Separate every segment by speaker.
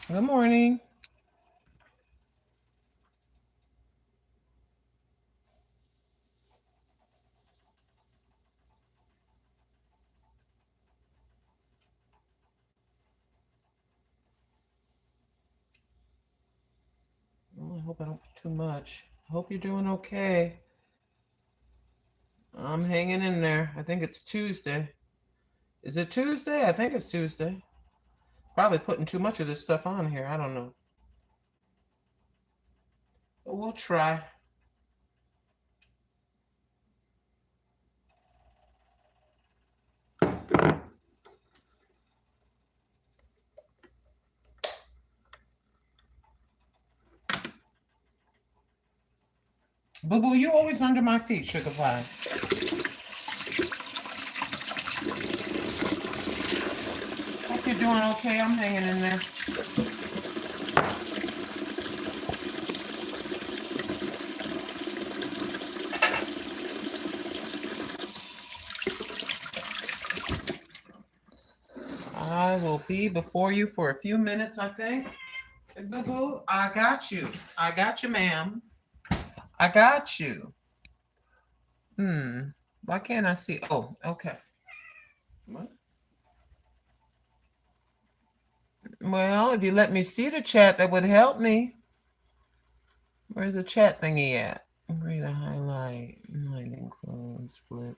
Speaker 1: Good morning. Well, I hope I don't put too much. I hope you're doing okay. I'm hanging in there. I think it's Tuesday. Is it Tuesday? I think it's Tuesday. Probably putting too much of this stuff on here. I don't know. But we'll try. Boo boo, you always under my feet, sugar pie. Hope you're doing okay. I'm hanging in there. I will be before you for a few minutes, I think. Boo boo, I got you. I got you, ma'am. I got you. Why can't I see? Oh, okay. What? Well, if you let me see the chat, that would help me. Where's the chat thingy at? Read a highlight. Hiding close, flip.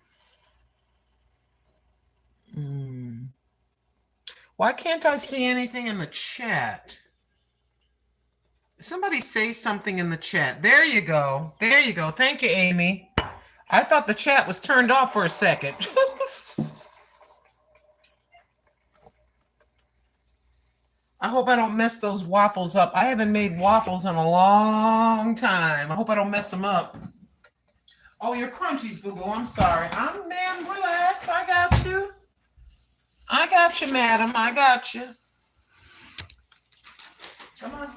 Speaker 1: Why can't I see anything in the chat? Somebody say something in the chat. There you go. There you go. Thank you, Amy. I thought the chat was turned off for a second. I hope I don't mess those waffles up. I haven't made waffles in a long time. I hope I don't mess them up. Oh, your crunchies, boo boo. I'm sorry. Ma'am, relax. I got you. I got you, madam. I got you. Come on.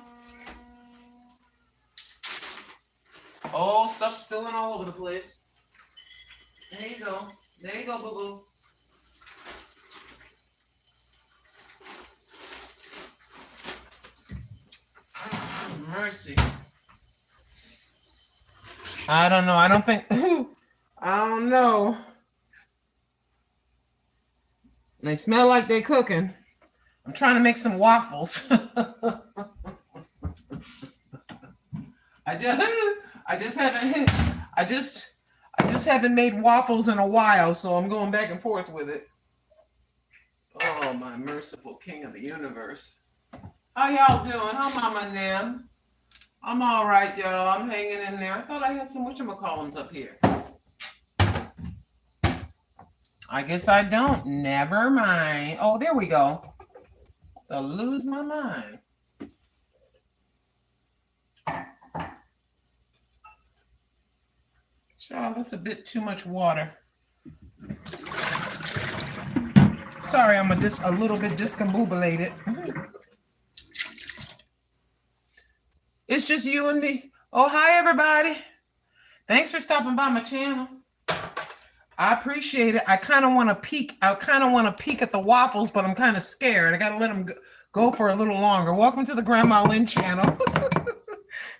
Speaker 1: Oh, stuff spilling all over the place. There you go. There you go, boo boo. Oh, mercy. I don't know. I don't think. I don't know. They smell like they're cooking. I'm trying to make some waffles. I just haven't made waffles in a while, so I'm going back and forth with it. Oh, my merciful King of the universe. How y'all doing? How Mama and them? I'm all right, y'all. I'm hanging in there. I thought I had some whatchamacallums up here. I guess I don't. Never mind. Oh, there we go. I'll lose my mind. Child, that's a bit too much water. Sorry, I'm a little bit discombobulated. It's just you and me. Oh, hi, everybody. Thanks for stopping by my channel. I appreciate it. I kind of want to peek. I kind of want to peek at the waffles, but I'm kind of scared. I got to let them go for a little longer. Welcome to the Grandma Lynn channel.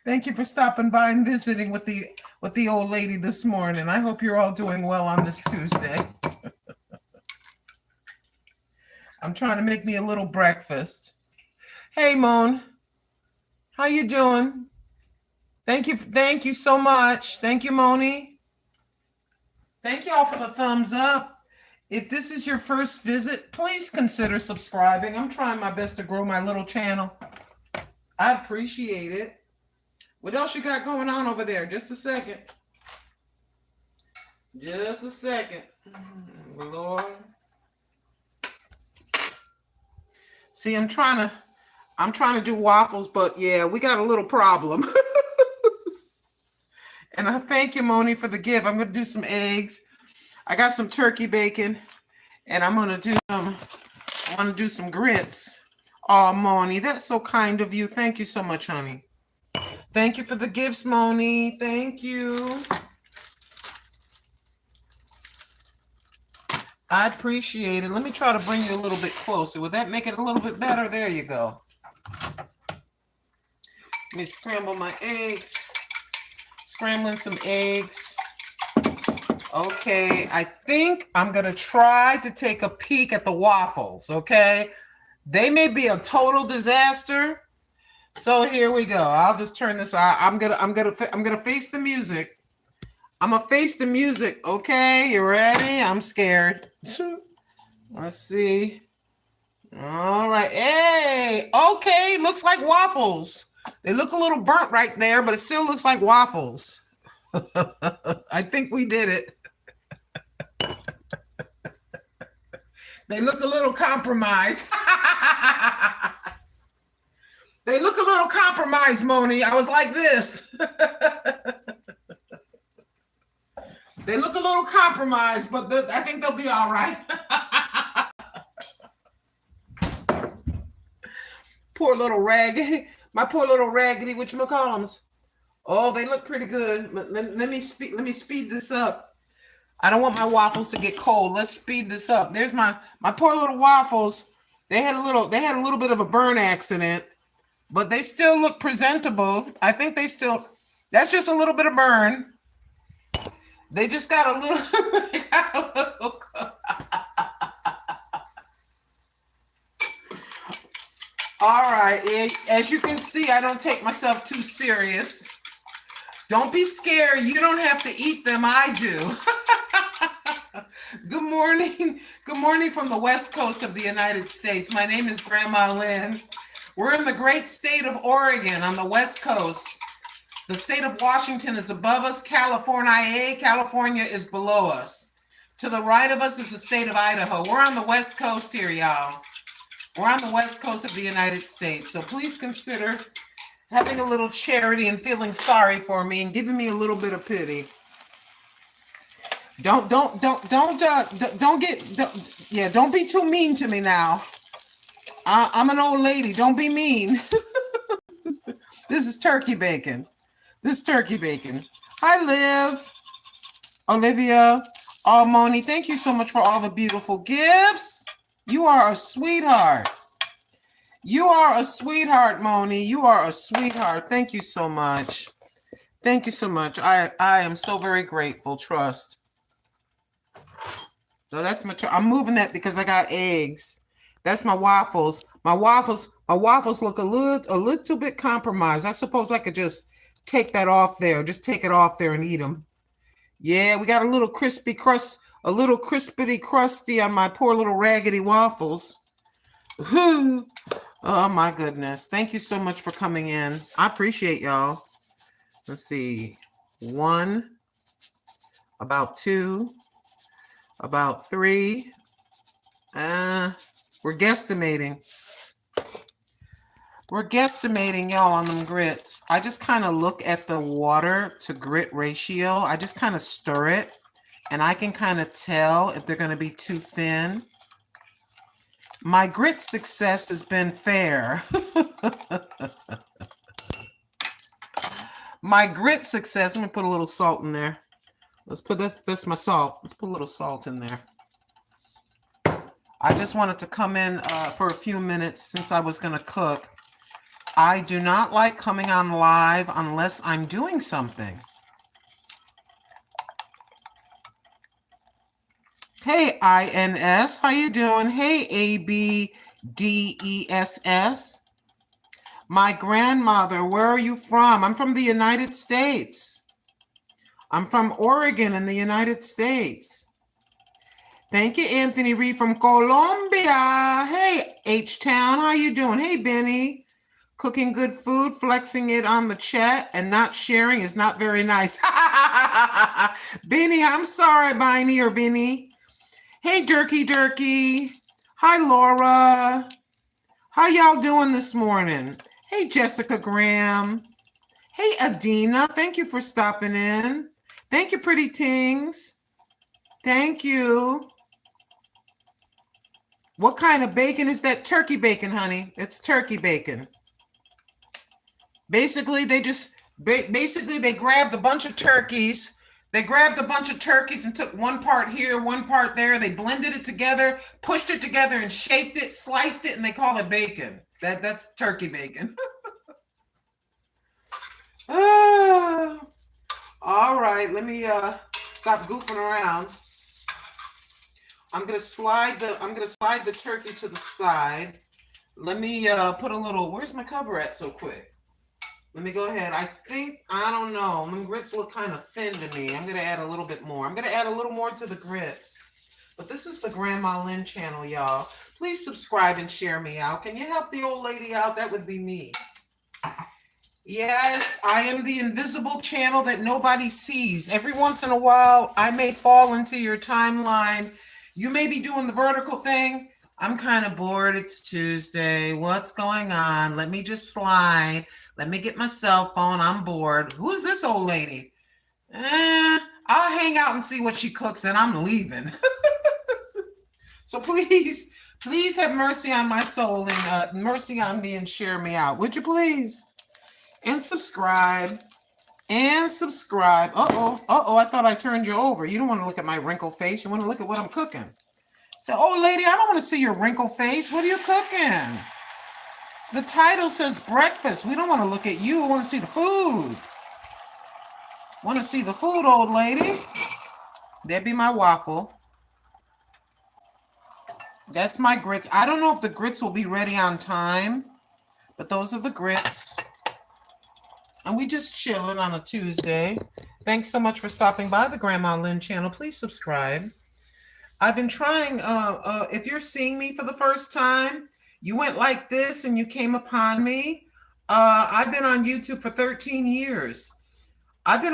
Speaker 1: Thank you for stopping by and visiting with the old lady this morning. I hope you're all doing well on this Tuesday. I'm trying to make me a little breakfast. Hey, Moan. How you doing? Thank you so much. Thank you, Moni. Thank you all for the thumbs up. If this is your first visit, please consider subscribing. I'm trying my best to grow my little channel. I appreciate it. What else you got going on over there? Just a second. Just a second. Lord. See, I'm trying to do waffles, but yeah, we got a little problem. And I thank you, Moni, for the gift. I'm going to do some eggs. I got some turkey bacon, and I want to do some grits. Oh, Moni, that's so kind of you. Thank you so much, honey. Thank you for the gifts, Moni. Thank you. I appreciate it. Let me try to bring you a little bit closer. Would that make it a little bit better? There you go. Let me scramble my eggs. Scrambling some eggs. Okay, I think I'm going to try to take a peek at the waffles, okay? They may be a total disaster. So here we go. I'll just turn this out. I'm going to face the music. I'm going to face the music. Okay, you ready? I'm scared. Let's see. All right. Hey, okay, looks like waffles. They look a little burnt right there, but it still looks like waffles. I think we did it. They look a little compromised. They look a little compromised, Moni. I was like this. They look a little compromised, but I think they'll be all right. Poor little raggedy. My poor little raggedy whatchamacallums. Oh, they look pretty good. Let me speed this up. I don't want my waffles to get cold. Let's speed this up. There's my poor little waffles. They had a little bit of a burn accident, but they still look presentable. I think that's just a little bit of burn. They just got a little, All right, as you can see, I don't take myself too serious. Don't be scared. You don't have to eat them. I do. Good morning. Good morning from the West Coast of the United States. My name is Grandma Lynn. We're in the great state of Oregon on the West Coast. The state of Washington is above us. California is below us. To the right of us is the state of Idaho. We're on the West Coast here, y'all. We're on the West Coast of the United States. So please consider having a little charity and feeling sorry for me and giving me a little bit of pity. Don't be too mean to me now. I'm an old lady. Don't be mean. This is turkey bacon. Hi, Liv, Olivia, Moni. Thank you so much for all the beautiful gifts. You are a sweetheart. You are a sweetheart, Moni. You are a sweetheart. Thank you so much. Thank you so much. I am so very grateful. Trust. So that's I'm moving that because I got eggs. That's my waffles. My waffles look a little bit compromised. I suppose I could just take that off there. Just take it off there and eat them. Yeah, we got a little crispy crust, a little crispity crusty on my poor little raggedy waffles. Oh my goodness. Thank you so much for coming in. I appreciate y'all. Let's see. 1, about 2, about 3. We're guesstimating. We're guesstimating, y'all, on them grits. I just kind of look at the water to grit ratio. I just kind of stir it, and I can kind of tell if they're going to be too thin. My grit success has been fair. My grit success, let me put a little salt in there. Let's put that's my salt. Let's put a little salt in there. I just wanted to come in for a few minutes since I was going to cook. I do not like coming on live unless I'm doing something. Hey, INS, how you doing? Hey, ABDESS. My grandmother, where are you from? I'm from the United States. I'm from Oregon in the United States. Thank you, Anthony Reed from Colombia. Hey, H-Town, how you doing? Hey, Benny. Cooking good food, flexing it on the chat, and not sharing is not very nice. Benny, I'm sorry, Biney or Benny. Hey, Durkee. Hi, Laura. How y'all doing this morning? Hey, Jessica Graham. Hey, Adina. Thank you for stopping in. Thank you, Pretty Tings. Thank you. What kind of bacon is that? Turkey bacon, honey. It's turkey bacon. Basically, they grabbed a bunch of turkeys. They grabbed a bunch of turkeys and took one part here, one part there. They blended it together, pushed it together, and shaped it, sliced it, and they call it bacon. That's turkey bacon. All right, let me stop goofing around. I'm gonna slide the turkey to the side. Let me put a little. Where's my cover at so quick? Let me go ahead. I don't know. My grits look kind of thin to me. I'm gonna add a little bit more. I'm gonna add a little more to the grits. But this is the Grandma Lynn channel, y'all. Please subscribe and share me out. Can you help the old lady out? That would be me. Yes, I am the invisible channel that nobody sees. Every once in a while, I may fall into your timeline. You may be doing the vertical thing. I'm kind of bored. It's Tuesday. What's going on? Let me just slide. Let me get my cell phone. I'm bored. Who's this old lady? I'll hang out and see what she cooks, then I'm leaving. So please have mercy on my soul and mercy on me and share me out. Would you please? And subscribe. And subscribe. Uh-oh, I thought I turned you over. You don't want to look at my wrinkled face. You want to look at what I'm cooking. So, old lady, I don't want to see your wrinkled face. What are you cooking? The title says breakfast. We don't want to look at you. We want to see the food. Want to see the food, old lady? That'd be my waffle. That's my grits. I don't know if the grits will be ready on time, but those are the grits. And we just chilling on a Tuesday. Thanks so much for stopping by the Grandma Lynn channel. Please subscribe. I've been trying, if you're seeing me for the first time, you went like this and you came upon me. I've been on YouTube for 13 years. I've been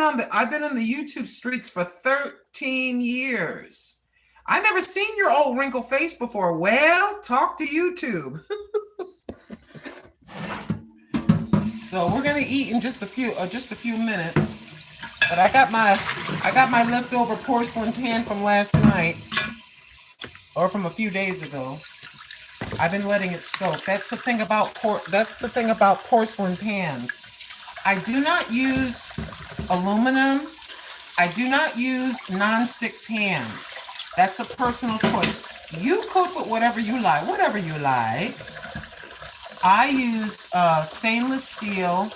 Speaker 1: in the YouTube streets for 13 years. I never seen your old wrinkled face before. Well, talk to YouTube. So we're gonna eat in just a few minutes. But I got my leftover porcelain pan from last night, or from a few days ago. I've been letting it soak. That's the thing about porcelain pans. I do not use aluminum. I do not use nonstick pans. That's a personal choice. You cook with whatever you like. I used stainless steel.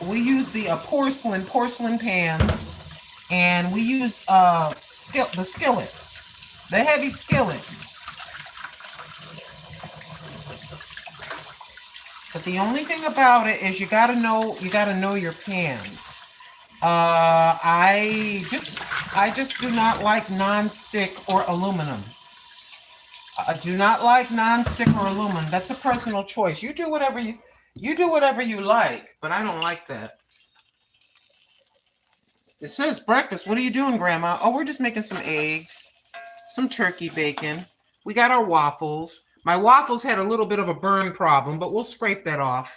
Speaker 1: We use the porcelain pans, and we use the skillet, the heavy skillet. But the only thing about it is you gotta know your pans. I just do not like non-stick or aluminum. I do not like non-stick or aluminum. That's a personal choice. You do whatever you like, but I don't like that. It says breakfast. What are you doing, Grandma? Oh, we're just making some eggs, some turkey bacon. We got our waffles. My waffles had a little bit of a burn problem, but we'll scrape that off.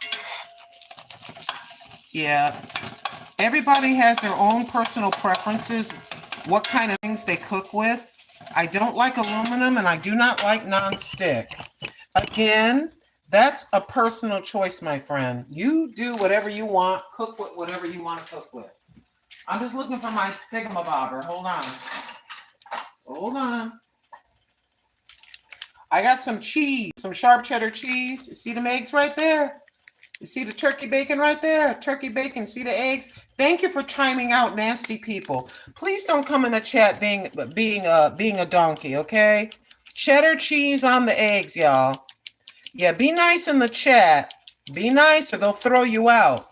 Speaker 1: Yeah. Everybody has their own personal preferences, what kind of things they cook with. I don't like aluminum, and I do not like nonstick. Again, that's a personal choice, my friend. You do whatever you want, cook with whatever you want to cook with. I'm just looking for my thingamabobber. Hold on. I got some cheese, some sharp cheddar cheese. You see them eggs right there? You see the turkey bacon right there? Turkey bacon, see the eggs? Thank you for timing out, nasty people. Please don't come in the chat being a donkey, okay? Cheddar cheese on the eggs, y'all. Yeah, be nice in the chat. Be nice or they'll throw you out.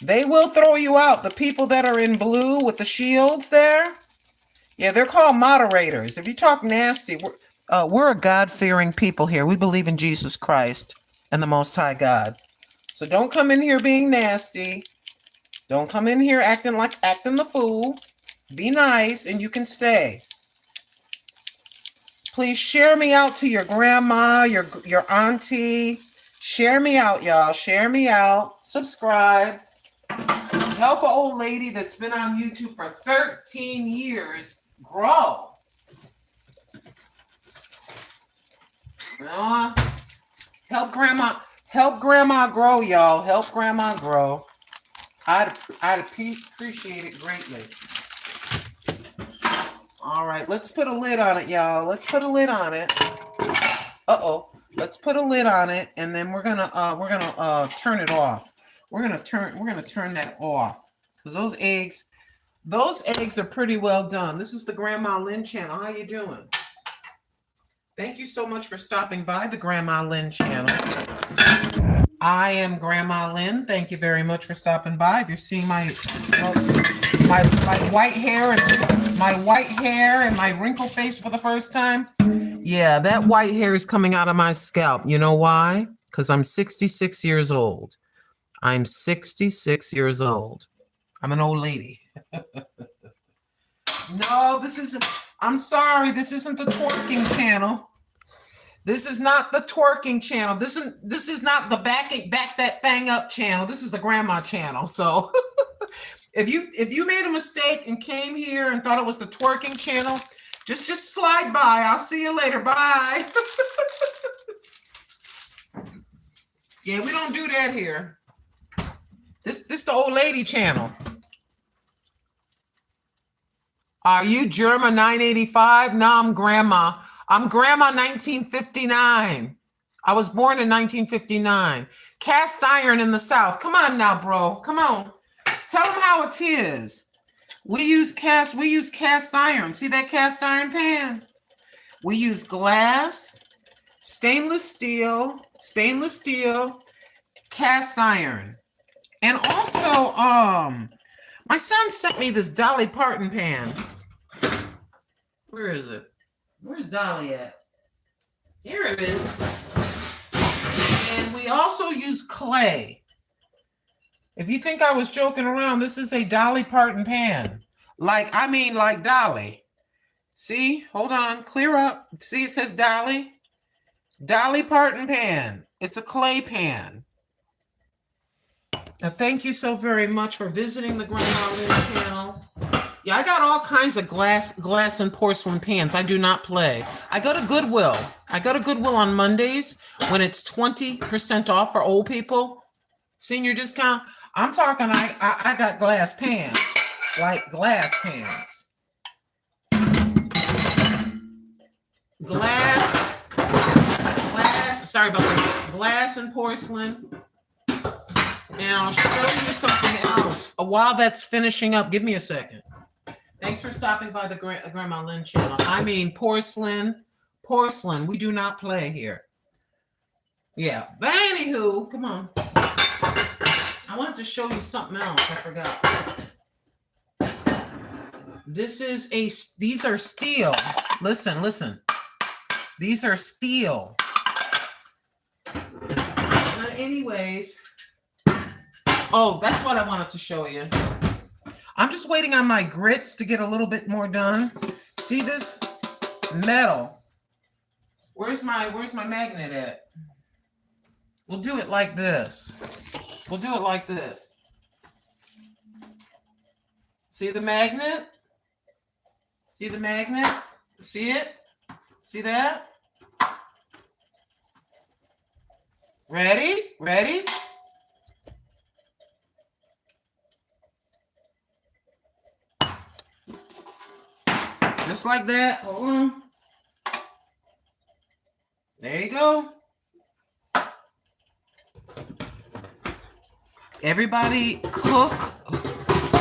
Speaker 1: They will throw you out. The people that are in blue with the shields there, yeah, they're called moderators. If you talk nasty, we're a God-fearing people here. We believe in Jesus Christ and the Most High God. So don't come in here being nasty. Don't come in here acting the fool. Be nice and you can stay. Please share me out to your grandma, your auntie. Share me out, y'all. Share me out. Subscribe. Help an old lady that's been on YouTube for 13 years grow. Help grandma grandma grow, y'all. Help grandma grow. I'd appreciate it greatly. All right, let's put a lid on it, y'all. Let's put a lid on it. Uh-oh. Let's put a lid on it, and then we're gonna turn it off. We're gonna turn that off. Because those eggs are pretty well done. This is the Grandma Lynn channel. How you doing? Thank you so much for stopping by the Grandma Lynn channel. I am Grandma Lynn. Thank you very much for stopping by. If you're seeing my white hair and my wrinkle face for the first time, yeah, that white hair is coming out of my scalp. You know why? Because I'm 66 years old. I'm 66 years old. I'm an old lady. No, I'm sorry, this isn't the twerking channel. This is not the twerking channel. This is not the back that thing up channel. This is the grandma channel. So if you made a mistake and came here and thought it was the twerking channel, just slide by. I'll see you later. Bye. Yeah, we don't do that here. This the old lady channel. Are you Germa 985? No, I'm grandma. I'm grandma 1959. I was born in 1959. Cast iron in the South. Come on now, bro. Come on. Tell them how it is. We use cast iron. See that cast iron pan? We use glass, stainless steel, cast iron. And also, my son sent me this Dolly Parton pan. Where is it? Where's Dolly at? Here it is. And we also use clay. If you think I was joking around, this is a Dolly Parton pan. Like Dolly. See? Hold on. Clear up. See, it says Dolly. Dolly Parton pan. It's a clay pan. Now, thank you so very much for visiting the Grandma Lynn channel. Yeah, I got all kinds of glass and porcelain pans. I do not play. I go to Goodwill. On Mondays when it's 20% off for old people. Senior discount. I'm talking, I got glass pans. Like glass pans. Glass, sorry about that. Glass and porcelain. And I'll show you something else. While that's finishing up, give me a second. Thanks for stopping by the Grandma Lynn channel. I mean, porcelain. We do not play here. Yeah, but anywho, come on. I wanted to show you something else. I forgot. These are steel. Listen. These are steel. But anyways, oh, that's what I wanted to show you. I'm just waiting on my grits to get a little bit more done. See this metal? Where's my magnet at? We'll do it like this. See the magnet? See it? See that? Ready? Just like that. Hold on. There you go. Everybody cook.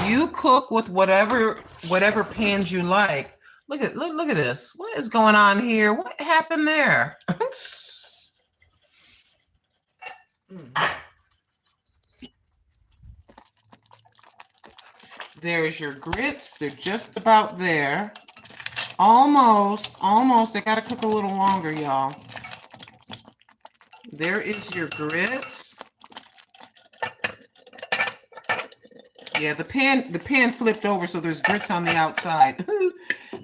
Speaker 1: You cook with whatever pans you like. Look at this. What is going on here? What happened there? There's your grits. They're just about there. Almost. They gotta cook a little longer, y'all. There is your grits. Yeah, the pan flipped over, so there's grits on the outside.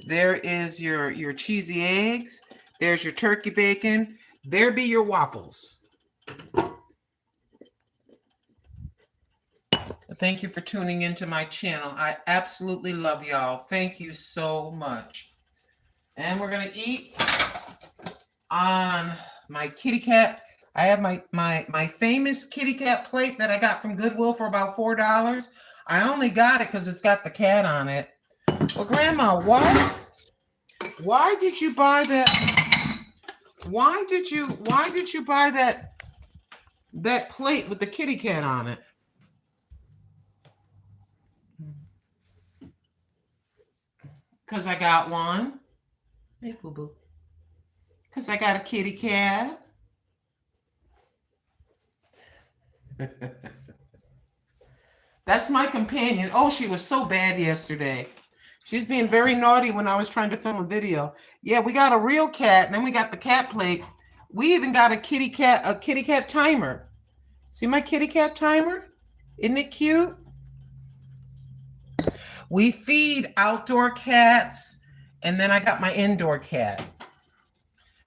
Speaker 1: There is your cheesy eggs. There's your turkey bacon. There be your waffles. Thank you for tuning into my channel. I absolutely love y'all. Thank you so much. And we're going to eat on my kitty cat. I have my famous kitty cat plate that I got from Goodwill for about $4. I only got it because it's got the cat on it. Well, Grandma, why did you buy that? Why did you buy that plate with the kitty cat on it? Because I got one. Hey, boo boo. Because I got a kitty cat. That's my companion. Oh, she was so bad yesterday. She was being very naughty when I was trying to film a video. Yeah, we got a real cat, and then we got the cat plate. We even got a kitty cat timer. See my kitty cat timer? Isn't it cute? We feed outdoor cats, and then I got my indoor cat.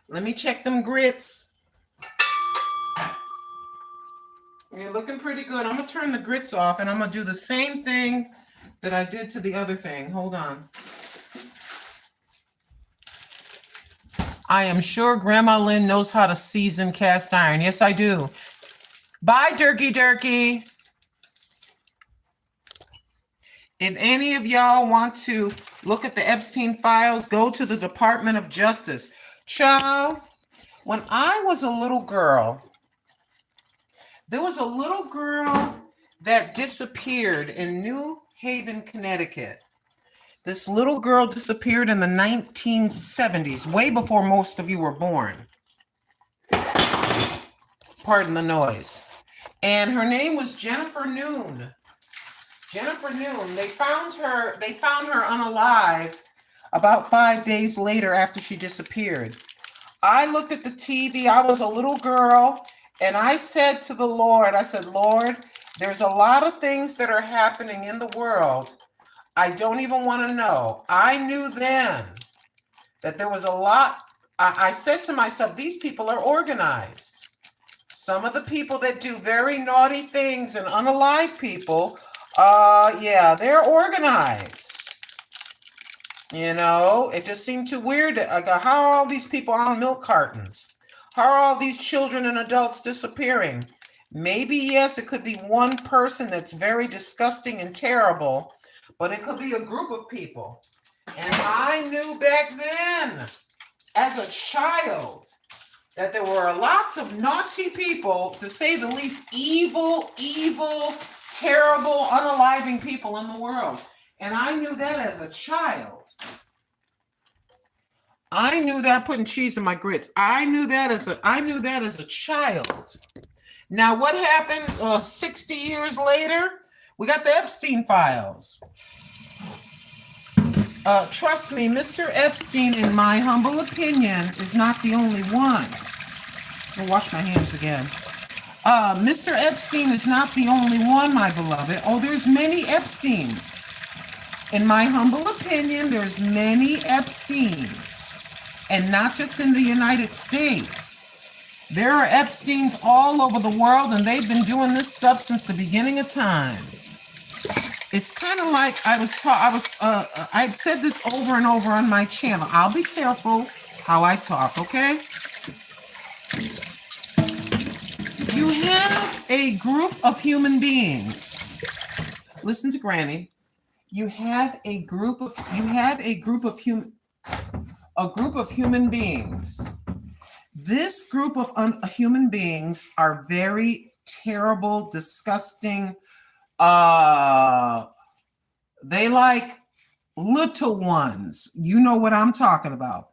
Speaker 1: Let me check them grits. You're looking pretty good. I'm going to turn the grits off, and I'm going to do the same thing that I did to the other thing. Hold on. I am sure Grandma Lynn knows how to season cast iron. Yes, I do. Bye, Durkee. If any of y'all want to look at the Epstein files, go to the Department of Justice. Child, when I was a little girl, there was a little girl that disappeared in New Haven, Connecticut. This little girl disappeared in the 1970s, way before most of you were born. Pardon the noise. And her name was Jennifer Noon. Jennifer Noon. They found her unalive about 5 days later after she disappeared. I looked at the TV. I was a little girl, and I said to the Lord, I said, Lord, there's a lot of things that are happening in the world I don't even want to know. I knew then that there was a lot. I said to myself, these people are organized. Some of the people that do very naughty things and unalive people, yeah, they're organized. You know, it just seemed too weird. I go, how are all these people on milk cartons? How are all these children and adults disappearing? Maybe, yes, it could be one person that's very disgusting and terrible, but it could be a group of people. And I knew back then, as a child, that there were lots of naughty people, to say the least, evil, terrible, unaliving people in the world. And I knew that as a child. I knew that, putting cheese in my grits. I knew that as a child. Now, what happened 60 years later? We got the Epstein files. Trust me, Mr. Epstein, in my humble opinion, is not the only one. I'll wash my hands again. Mr. Epstein is not the only one, my beloved. Oh, there's many Epsteins. In my humble opinion, there's many Epsteins. And not just in the United States. There are Epsteins all over the world, and they've been doing this stuff since the beginning of time. It's kind of like I've said this over and over on my channel. I'll be careful how I talk, okay? You have a group of human beings. Listen to Granny. You have a group of human beings. This group of human beings are very terrible, disgusting. They like little ones. You know what I'm talking about.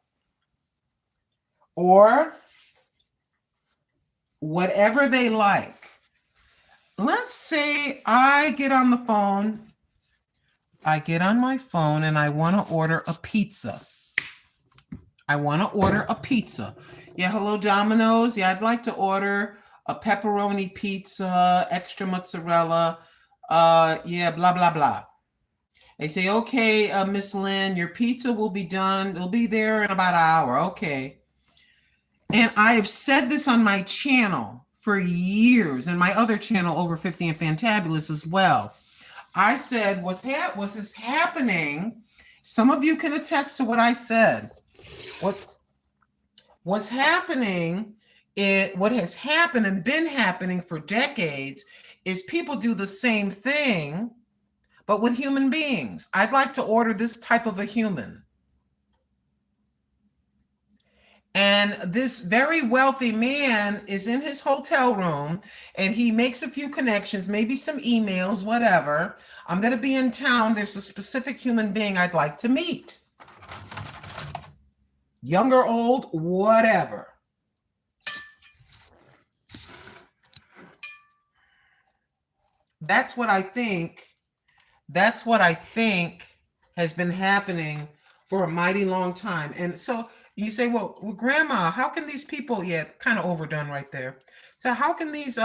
Speaker 1: Or whatever they like. Let's say I get on my phone and I want to order a pizza. Yeah, hello, Domino's. Yeah, I'd like to order a pepperoni pizza, extra mozzarella. Yeah, blah, blah, blah. They say, okay, Miss Lynn, your pizza will be done. It'll be there in about an hour. Okay. And I have said this on my channel for years, and my other channel, Over 50 and Fantabulous, as well. I said, what's happening? Some of you can attest to what I said. What's happening what has happened and been happening for decades is people do the same thing, but with human beings. I'd like to order this type of a human. And this very wealthy man is in his hotel room and he makes a few connections, maybe some emails, whatever. I'm going to be in town. There's a specific human being I'd like to meet. Young or old, whatever. That's what I think. That's what I think has been happening for a mighty long time. And so you say, well, Grandma, how can these people, yeah, kind of overdone right there. So how can these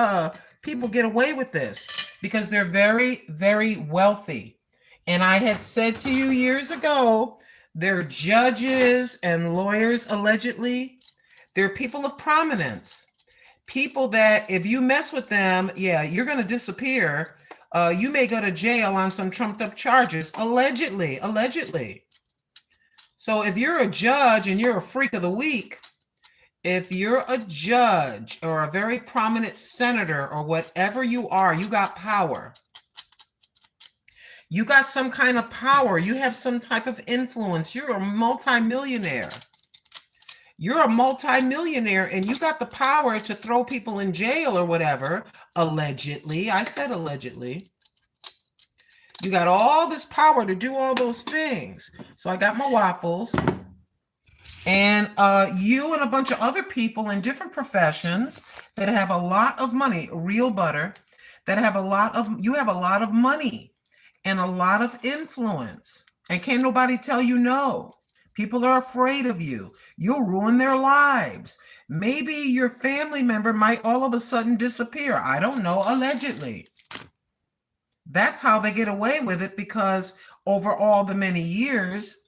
Speaker 1: people get away with this? Because they're very, very wealthy. And I had said to you years ago, they're judges and lawyers, allegedly. They're people of prominence. People that if you mess with them, yeah, you're going to disappear. You may go to jail on some trumped up charges, allegedly. So if you're a judge and you're a freak of the week, if you're a judge or a very prominent senator or whatever you are, you got power. You got some kind of power. You have some type of influence. You're a multimillionaire. You're a multimillionaire and you got the power to throw people in jail or whatever, allegedly. I said allegedly. You got all this power to do all those things. So I got my waffles. And you and a bunch of other people in different professions that have a lot of money, real butter, that have you have a lot of money and a lot of influence. And can't nobody tell you no. People are afraid of you. You'll ruin their lives. Maybe your family member might all of a sudden disappear. I don't know, allegedly. That's how they get away with it, because over all the many years,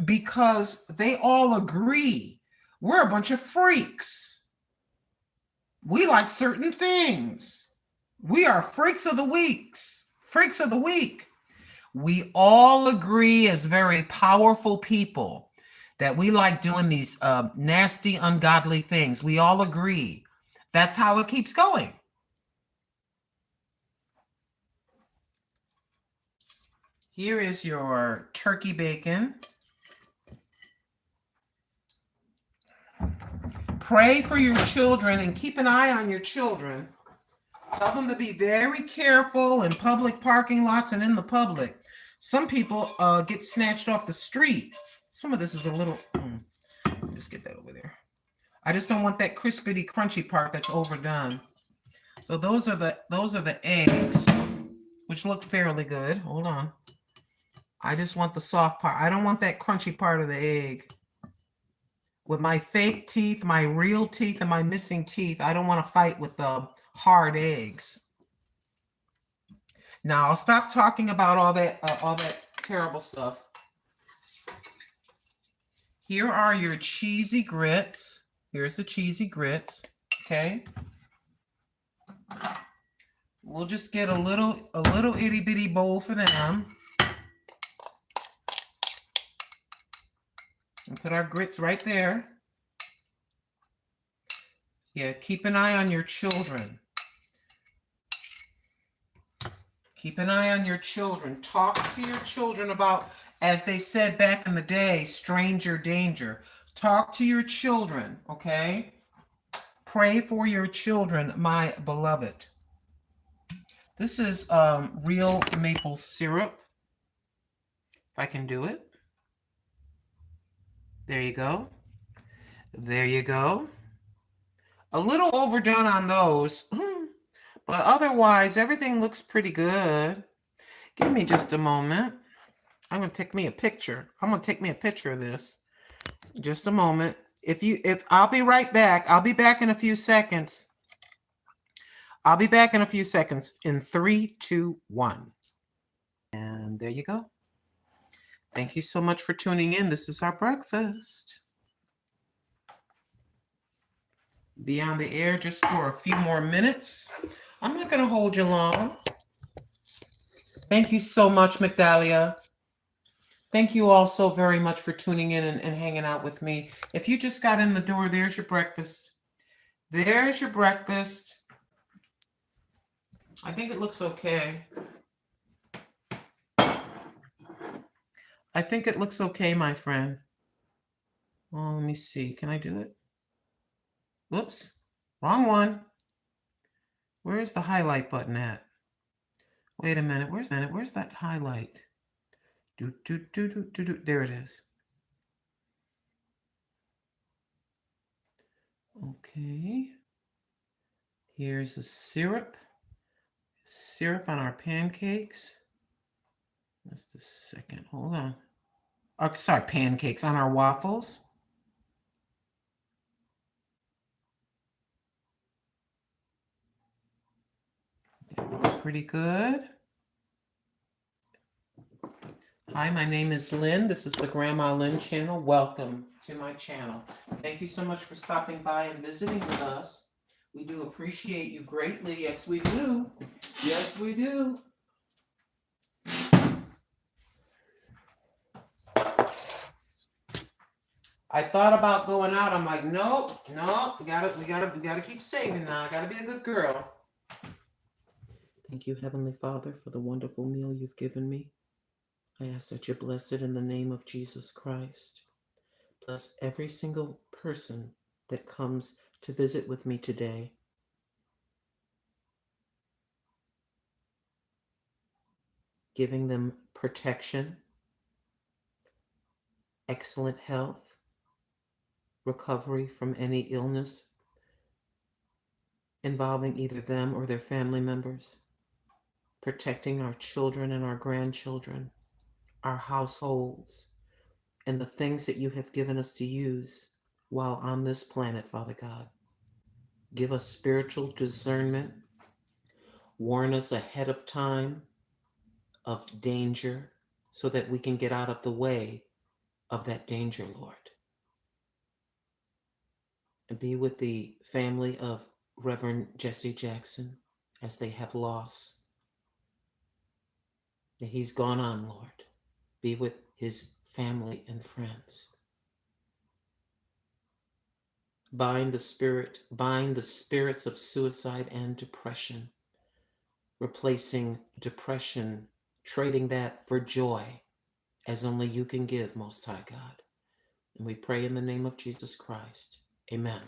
Speaker 1: because they all agree we're a bunch of freaks. We like certain things. We are freaks of the weeks. Freaks of the week. We all agree as very powerful people that we like doing these nasty, ungodly things. We all agree. That's how it keeps going. Here is your turkey bacon. Pray for your children and keep an eye on your children. Tell them to be very careful in public parking lots and in the public. Some people get snatched off the street. Some of this is a little, just get that over there. I just don't want that crispity, crunchy part that's overdone. So those are the eggs, which look fairly good. Hold on. I just want the soft part. I don't want that crunchy part of the egg. With my fake teeth, my real teeth, and my missing teeth, I don't want to fight with the hard eggs. Now I'll stop talking about all that terrible stuff. Here are your cheesy grits. Here's the cheesy grits. Okay. We'll just get a little itty bitty bowl for them. And put our grits right there. Yeah, keep an eye on your children. Keep an eye on your children. Talk to your children about, as they said back in the day, stranger danger. Talk to your children, okay? Pray for your children, my beloved. This is real maple syrup. If I can do it. There you go. There you go. A little overdone on those, but otherwise everything looks pretty good. Give me just a moment. I'm going to take me a picture. I'm going to take me a picture of this. Just a moment. If I'll be right back. I'll be back in a few seconds. I'll be back in a few seconds in 3, 2, 1. And there you go. Thank you so much for tuning in. This is our breakfast. Be on the air just for a few more minutes. I'm not going to hold you long. Thank you so much, Migdalia. Thank you all so very much for tuning in and hanging out with me. If you just got in the door, there's your breakfast. There's your breakfast. I think it looks okay. I think it looks okay, my friend. Oh, let me see. Can I do it? Whoops. Wrong one. Where's the highlight button at? Wait a minute. Where's that highlight? There it is. Okay. Here's the syrup. Syrup on our pancakes. Just a second. Hold on. Oh, sorry, pancakes on our waffles. That looks pretty good. Hi, my name is Lynn. This is the Grandma Lynn channel. Welcome to my channel. Thank you so much for stopping by and visiting with us. We do appreciate you greatly. Yes, we do. Yes, we do. I thought about going out. I'm like, nope. We gotta keep saving now. I gotta be a good girl. Thank you, Heavenly Father, for the wonderful meal you've given me. I ask that you bless it in the name of Jesus Christ. Bless every single person that comes to visit with me today. Giving them protection, excellent health, recovery from any illness involving either them or their family members, protecting our children and our grandchildren, our households, and the things that you have given us to use while on this planet, Father God. Give us spiritual discernment. Warn us ahead of time of danger so that we can get out of the way of that danger, Lord. And be with the family of Reverend Jesse Jackson as they have loss. That he's gone on, Lord. Be with his family and friends. Bind the spirits of suicide and depression, replacing depression, trading that for joy, as only you can give, Most High God. And we pray in the name of Jesus Christ. Amen.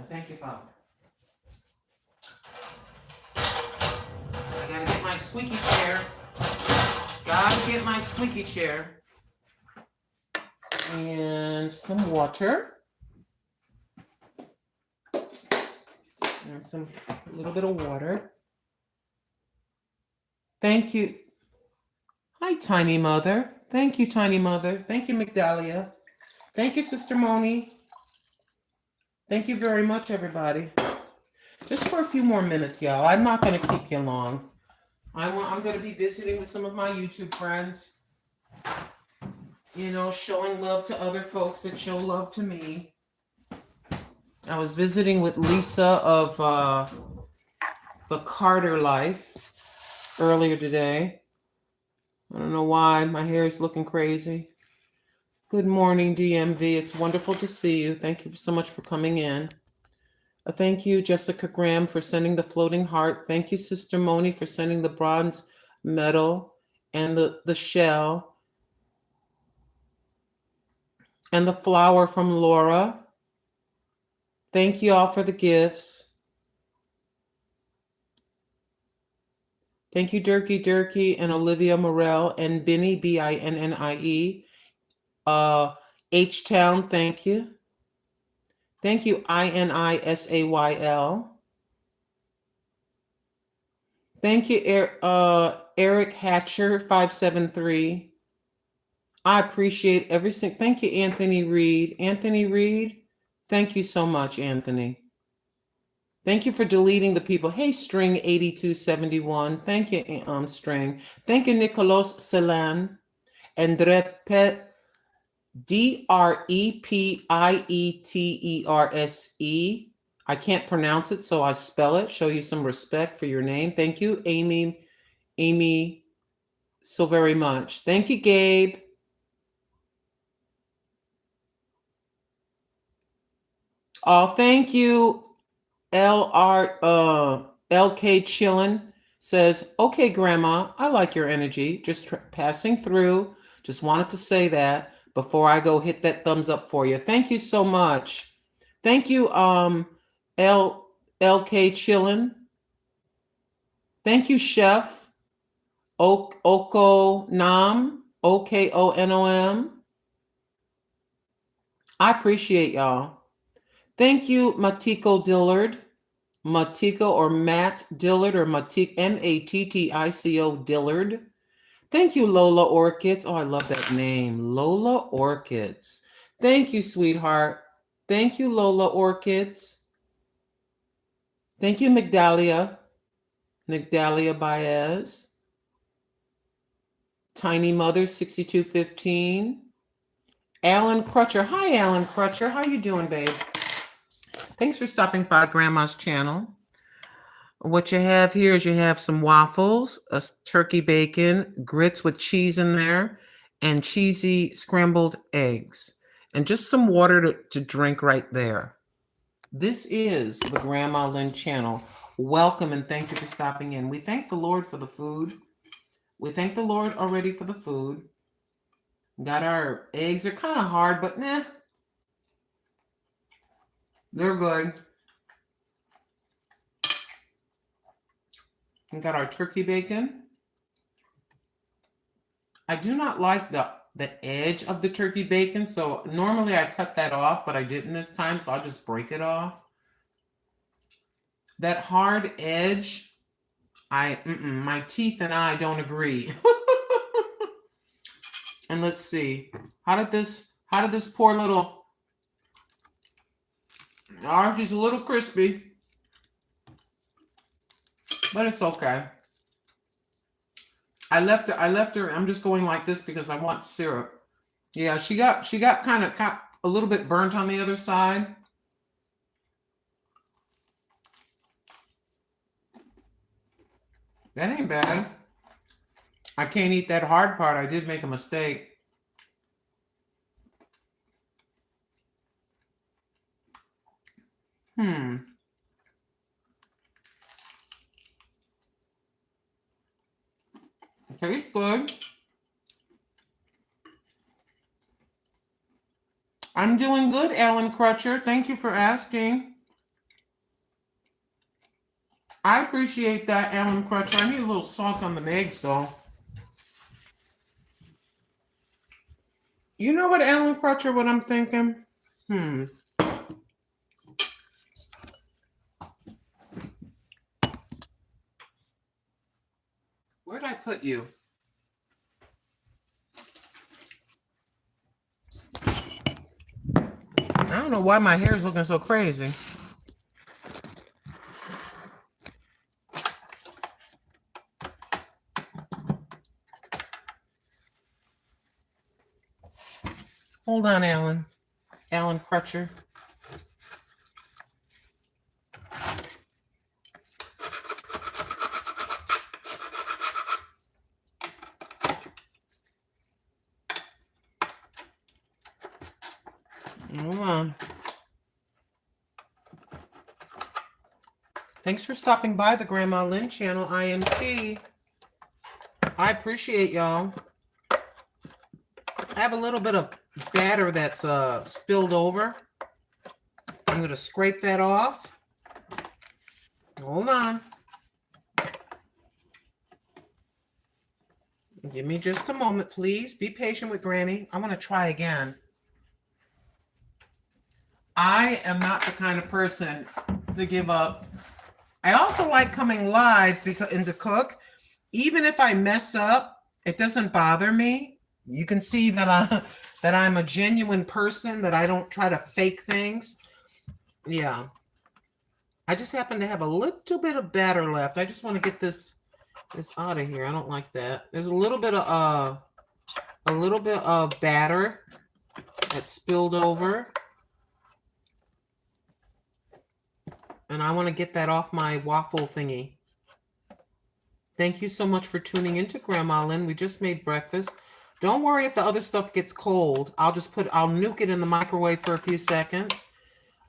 Speaker 1: Thank you, Father. I gotta get my squeaky chair. Gotta get my squeaky chair. And some water. And a little bit of water. Thank you. Hi, Tiny Mother. Thank you, Tiny Mother. Thank you, Migdalia. Thank you, Sister Moni. Thank you very much, everybody. Just for a few more minutes, y'all. I'm not going to keep you long. I'm going to be visiting with some of my YouTube friends. You know, showing love to other folks that show love to me. I was visiting with Lisa of the Carter Life earlier today. I don't know why. My hair is looking crazy. Good morning, DMV. It's wonderful to see you. Thank you so much for coming in. Thank you, Jessica Graham, for sending the floating heart. Thank you, Sister Moni, for sending the bronze medal and the shell. And the flower from Laura. Thank you all for the gifts. Thank you, Durkee and Olivia Morel and Binnie, Binnie. H-Town, thank you. Thank you, Inisayl. Thank you, Eric Hatcher, 573. I appreciate every single. Thank you, Anthony Reed. Anthony Reed, thank you so much, Anthony. Thank you for deleting the people. Hey, String 8271. Thank you, String. Thank you, Nicolos Celan. André Drepieters. I can't pronounce it, so I spell it. Show you some respect for your name. Thank you, Amy, so very much. Thank you, Gabe. Oh, thank you. LK Chillin says, okay, Grandma, I like your energy. Just passing through. Just wanted to say that before I go hit that thumbs up for you. Thank you so much. Thank you, LK Chillin. Thank you, Chef Oko Nam, OKONOM. I appreciate y'all. Thank you, Matiko Dillard. Matiko or Matt Dillard or Mattico, Mattico Dillard. Thank you, Lola Orchids. Oh, I love that name. Lola Orchids. Thank you, sweetheart. Thank you, Lola Orchids. Thank you, Migdalia. Migdalia Baez. Tiny Mother 6215. Alan Crutcher. Hi, Alan Crutcher. How you doing, babe? Thanks for stopping by Grandma's channel. What you have here is you have some waffles, a turkey bacon, grits with cheese in there, and cheesy scrambled eggs, and just some water to drink right there. This is the Grandma Lynn channel. Welcome and thank you for stopping in. We thank the Lord for the food. We thank the Lord already for the food. Got our eggs. They're kind of hard, but nah. They're good. We got our turkey bacon. I do not like the edge of the turkey bacon, so normally I cut that off, but I didn't this time, so I'll just break it off. That hard edge, my teeth and I don't agree. And let's see, how did this poor little, she's a little crispy, but it's okay. I left her. I'm just going like this because I want syrup. Yeah, she got kind of a little bit burnt on the other side. That ain't bad. I can't eat that hard part. I did make a mistake. Tastes good. I'm doing good, Alan Crutcher. Thank you for asking. I appreciate that, Alan Crutcher. I need a little salt on the eggs, though. You know what, Alan Crutcher, what I'm thinking? Where'd I put you? I don't know why my hair is looking so crazy. Hold on, Alan. Alan Crutcher. Hold on. Thanks for stopping by the Grandma Lynn channel, IMT. I appreciate y'all. I have a little bit of batter that's spilled over. I'm going to scrape that off. Hold on. Give me just a moment, please. Be patient with Granny. I'm going to try again. I am not the kind of person to give up. I also like coming live and to cook. Even if I mess up, it doesn't bother me. You can see that I'm a genuine person, that I don't try to fake things. Yeah. I just happen to have a little bit of batter left. I just want to get this out of here. I don't like that. There's a little bit of batter that spilled over. And I want to get that off my waffle thingy. Thank you so much for tuning into Grandma Lynn. We just made breakfast. Don't worry if the other stuff gets cold. I'll nuke it in the microwave for a few seconds.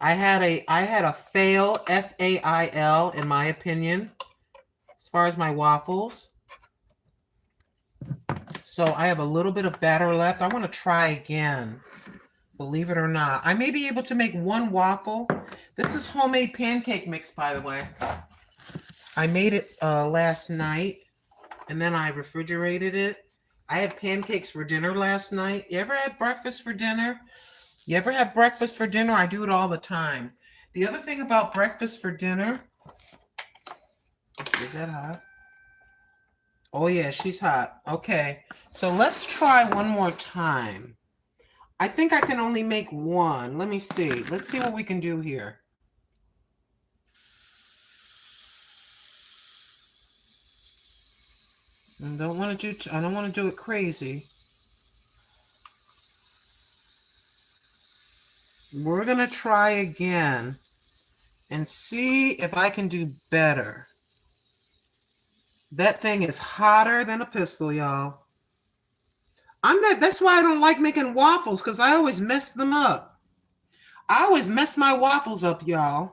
Speaker 1: I had a fail, F-A-I-L, in my opinion, as far as my waffles. So I have a little bit of batter left. I want to try again. Believe it or not. I may be able to make one waffle. This is homemade pancake mix, by the way. I made it last night, and then I refrigerated it. I had pancakes for dinner last night. You ever had breakfast for dinner? You ever have breakfast for dinner? I do it all the time. The other thing about breakfast for dinner, is that hot? Oh yeah, she's hot. Okay, so let's try one more time. I think I can only make one. Let me see. Let's see what we can do here. I don't want to do it crazy. We're going to try again and see if I can do better. That thing is hotter than a pistol, y'all. That's why I don't like making waffles, because I always mess them up. I always mess my waffles up, y'all.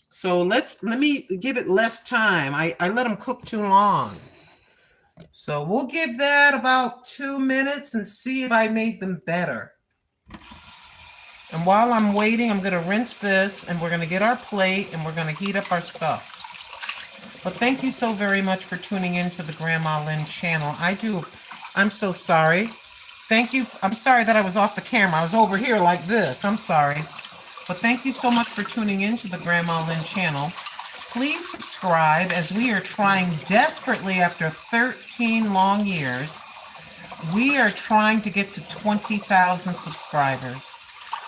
Speaker 1: So let me give it less time. I let them cook too long. So we'll give that about 2 minutes and see if I made them better. And while I'm waiting, I'm going to rinse this, and we're going to get our plate, and we're going to heat up our stuff. But thank you so very much for tuning into the Grandma Lynn channel. I'm so sorry. Thank you. I'm sorry that I was off the camera. I was over here like this. I'm sorry. But thank you so much for tuning into the Grandma Lynn channel. Please subscribe, as we are trying desperately after 13 long years. We are trying to get to 20,000 subscribers.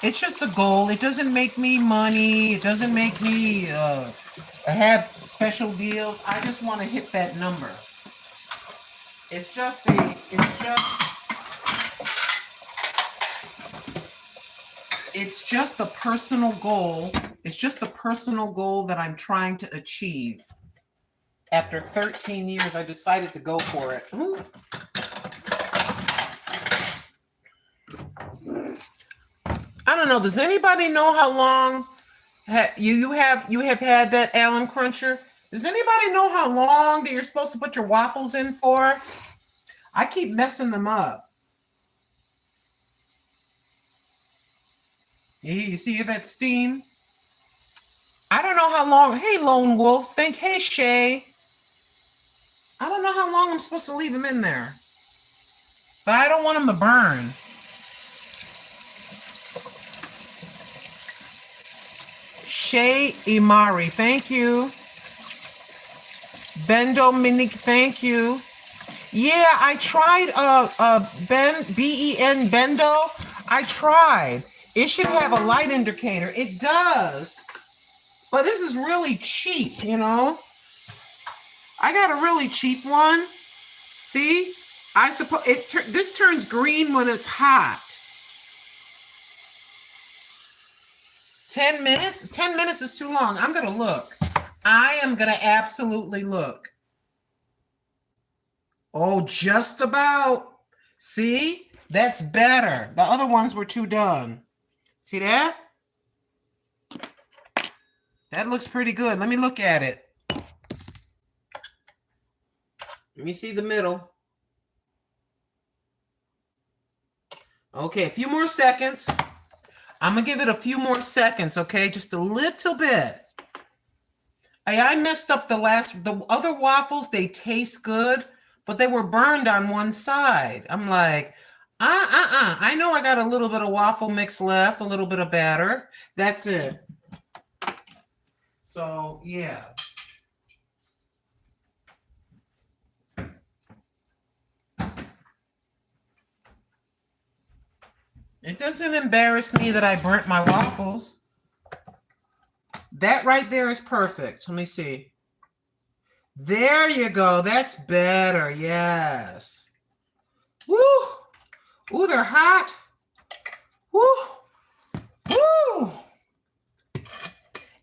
Speaker 1: It's just a goal. It doesn't make me money. It doesn't make me have special deals. I just want to hit that number. It's just a personal goal. It's just a personal goal that I'm trying to achieve. After 13 years, I decided to go for it. Ooh. I don't know. Does anybody know how long you have had that Allen Cruncher? Does anybody know how long that you're supposed to put your waffles in for? I keep messing them up. You see that steam? I don't know how long. Hey, Lone Wolf. Hey, Shay. I don't know how long I'm supposed to leave them in there. But I don't want them to burn. Shay Imari, thank you. Ben Dominique, thank you. Yeah, I tried Ben Bendo. I tried. It should have a light indicator. It does. But this is really cheap, you know. I got a really cheap one. See? I suppose this turns green when it's hot. 10 minutes? 10 minutes is too long. I'm going to look. I am going to absolutely look. Oh, just about. See? That's better. The other ones were too done. See that? That looks pretty good. Let me look at it. Let me see the middle. Okay, a few more seconds. I'm going to give it a few more seconds, okay? Just a little bit. I messed up the other waffles. They taste good, but they were burned on one side. I'm like, I know I got a little bit of waffle mix left, a little bit of batter. That's it. So, yeah. It doesn't embarrass me that I burnt my waffles. That right there is perfect. Let me see. There you go. That's better. Yes. Woo! Ooh, they're hot. Woo! Woo!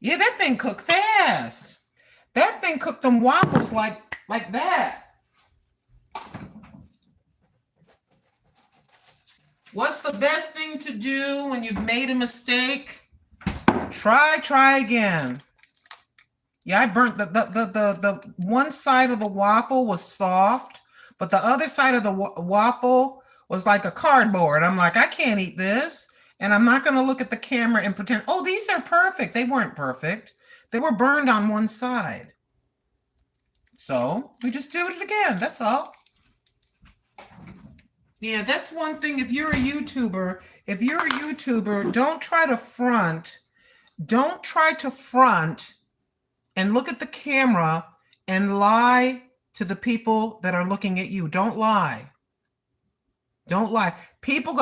Speaker 1: Yeah, that thing cooked fast. That thing cooked them waffles like that. What's the best thing to do when you've made a mistake? Try again. Yeah, I burnt the one side of the waffle was soft, but the other side of the waffle was like a cardboard. I'm like, I can't eat this. And I'm not going to look at the camera and pretend, oh, these are perfect. They weren't perfect. They were burned on one side. So we just do it again. That's all. Yeah, that's one thing. If you're a YouTuber, don't try to front. Don't try to front and look at the camera and lie to the people that are looking at you. Don't lie. Don't lie. People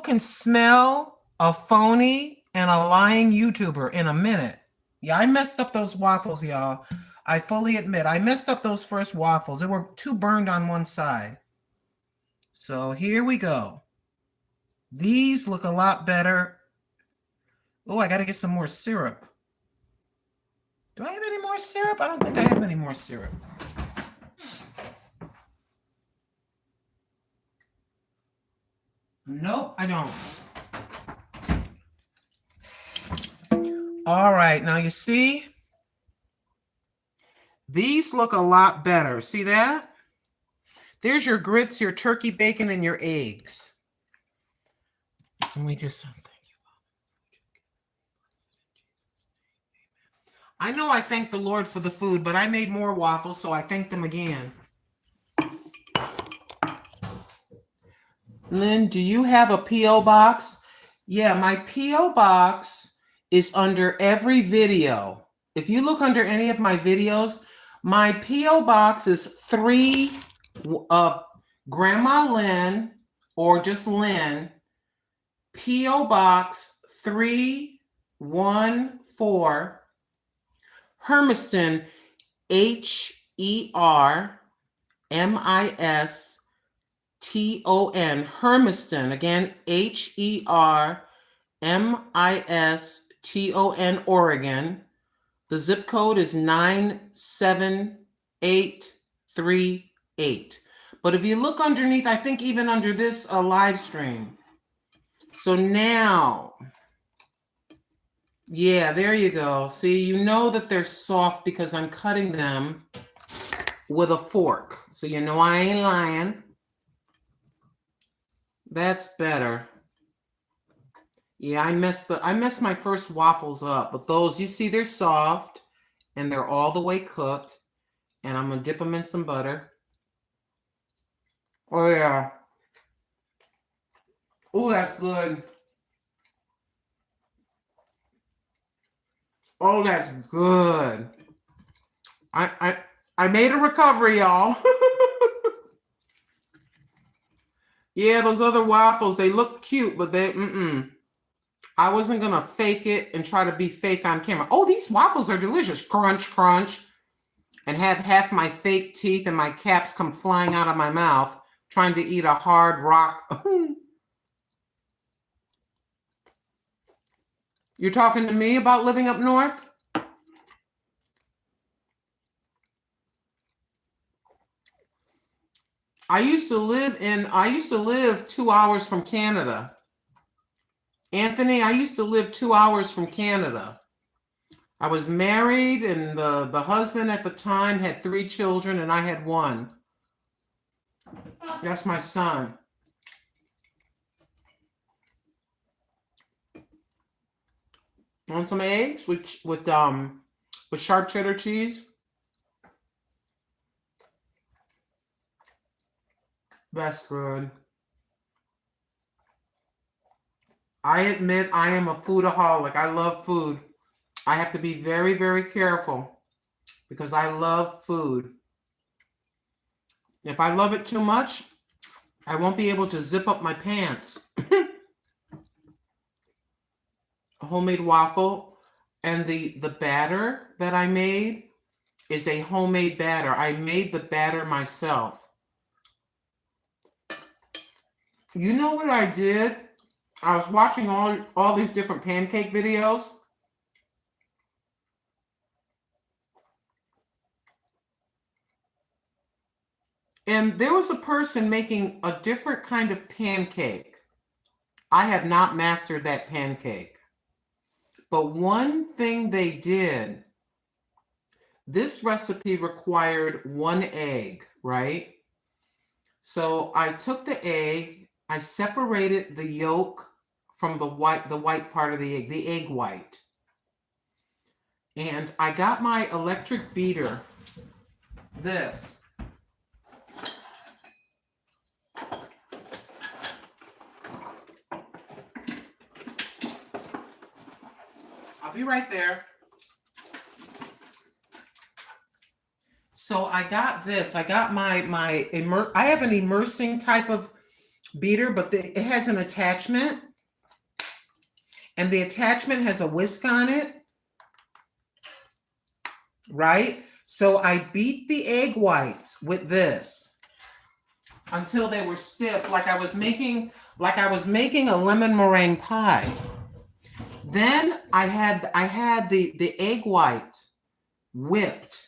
Speaker 1: can smell a phony and a lying YouTuber in a minute. Yeah, I messed up those waffles, y'all. I fully admit, I messed up those first waffles. They were too burned on one side. So here we go. These look a lot better. Oh, I got to get some more syrup. Do I have any more syrup? I don't think I have any more syrup. Nope, I don't. All right, now you see, these look a lot better. See that? There's your grits, your turkey bacon, and your eggs. Let me just thank you. I know I thank the Lord for the food, but I made more waffles, so I thank them again. Lynn, do you have a P.O. box? Yeah, my P.O. box is under every video. If you look under any of my videos, my P.O. box is 3 Grandma Lynn or just Lynn, P.O. Box 314, Hermiston, Hermiston, Hermiston, again, Hermiston, Oregon. The zip code is 97838. But if you look underneath, I think even under this live stream. So now, yeah, there you go. See, you know that they're soft because I'm cutting them with a fork. So you know I ain't lying. That's better. Yeah, I messed my first waffles up, but those, you see, they're soft and they're all the way cooked. And I'm gonna dip them in some butter. Oh yeah. Oh, that's good. Oh, that's good. I made a recovery, y'all. Yeah, those other waffles, they look cute, but they I wasn't gonna fake it and try to be fake on camera. Oh, these waffles are delicious. Crunch, crunch. And have half my fake teeth and my caps come flying out of my mouth, trying to eat a hard rock. You're talking to me about living up north? I used to live 2 hours from Canada. Anthony, I used to live 2 hours from Canada. I was married, and the husband at the time had 3 children, and I had 1. That's my son. Want some eggs with sharp cheddar cheese? That's good. I admit I am a foodaholic. I love food. I have to be very, very careful because I love food. If I love it too much, I won't be able to zip up my pants. A homemade waffle, and the batter that I made is a homemade batter. I made the batter myself. You know what I did? I was watching all these different pancake videos. And there was a person making a different kind of pancake. I have not mastered that pancake. But one thing they did, this recipe required 1 egg, right? So I took the egg, I separated the yolk from the white part of the egg white. And I got my electric beater, this. I'll be right there. So I got this. I got I have an immersing type of beater, but it has an attachment. And the attachment has a whisk on it. Right? So I beat the egg whites with this until they were stiff, like I was making a lemon meringue pie. Then I had the egg whites whipped.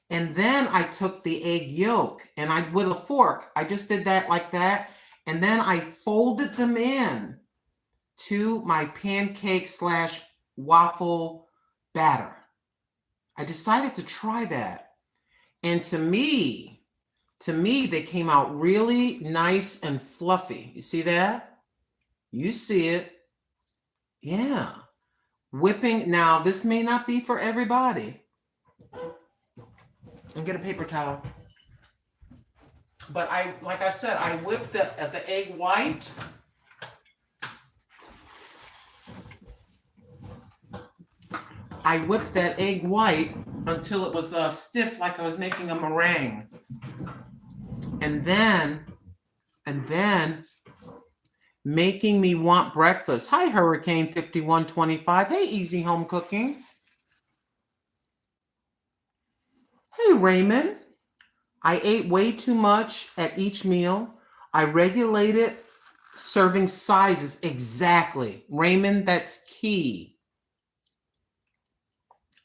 Speaker 1: And then I took the egg yolk and with a fork, I just did that like that. And then I folded them in to my pancake / waffle batter. I decided to try that. And to me, they came out really nice and fluffy. You see that? You see it. Yeah. Whipping. Now, this may not be for everybody. And get a paper towel. But like I said, I whipped the egg white. I whipped that egg white until it was stiff, like I was making a meringue. And then making me want breakfast. Hi, Hurricane 5125. Hey, Easy Home Cooking. Hey, Raymond. I ate way too much at each meal. I regulated serving sizes. Exactly. Raymond, that's key.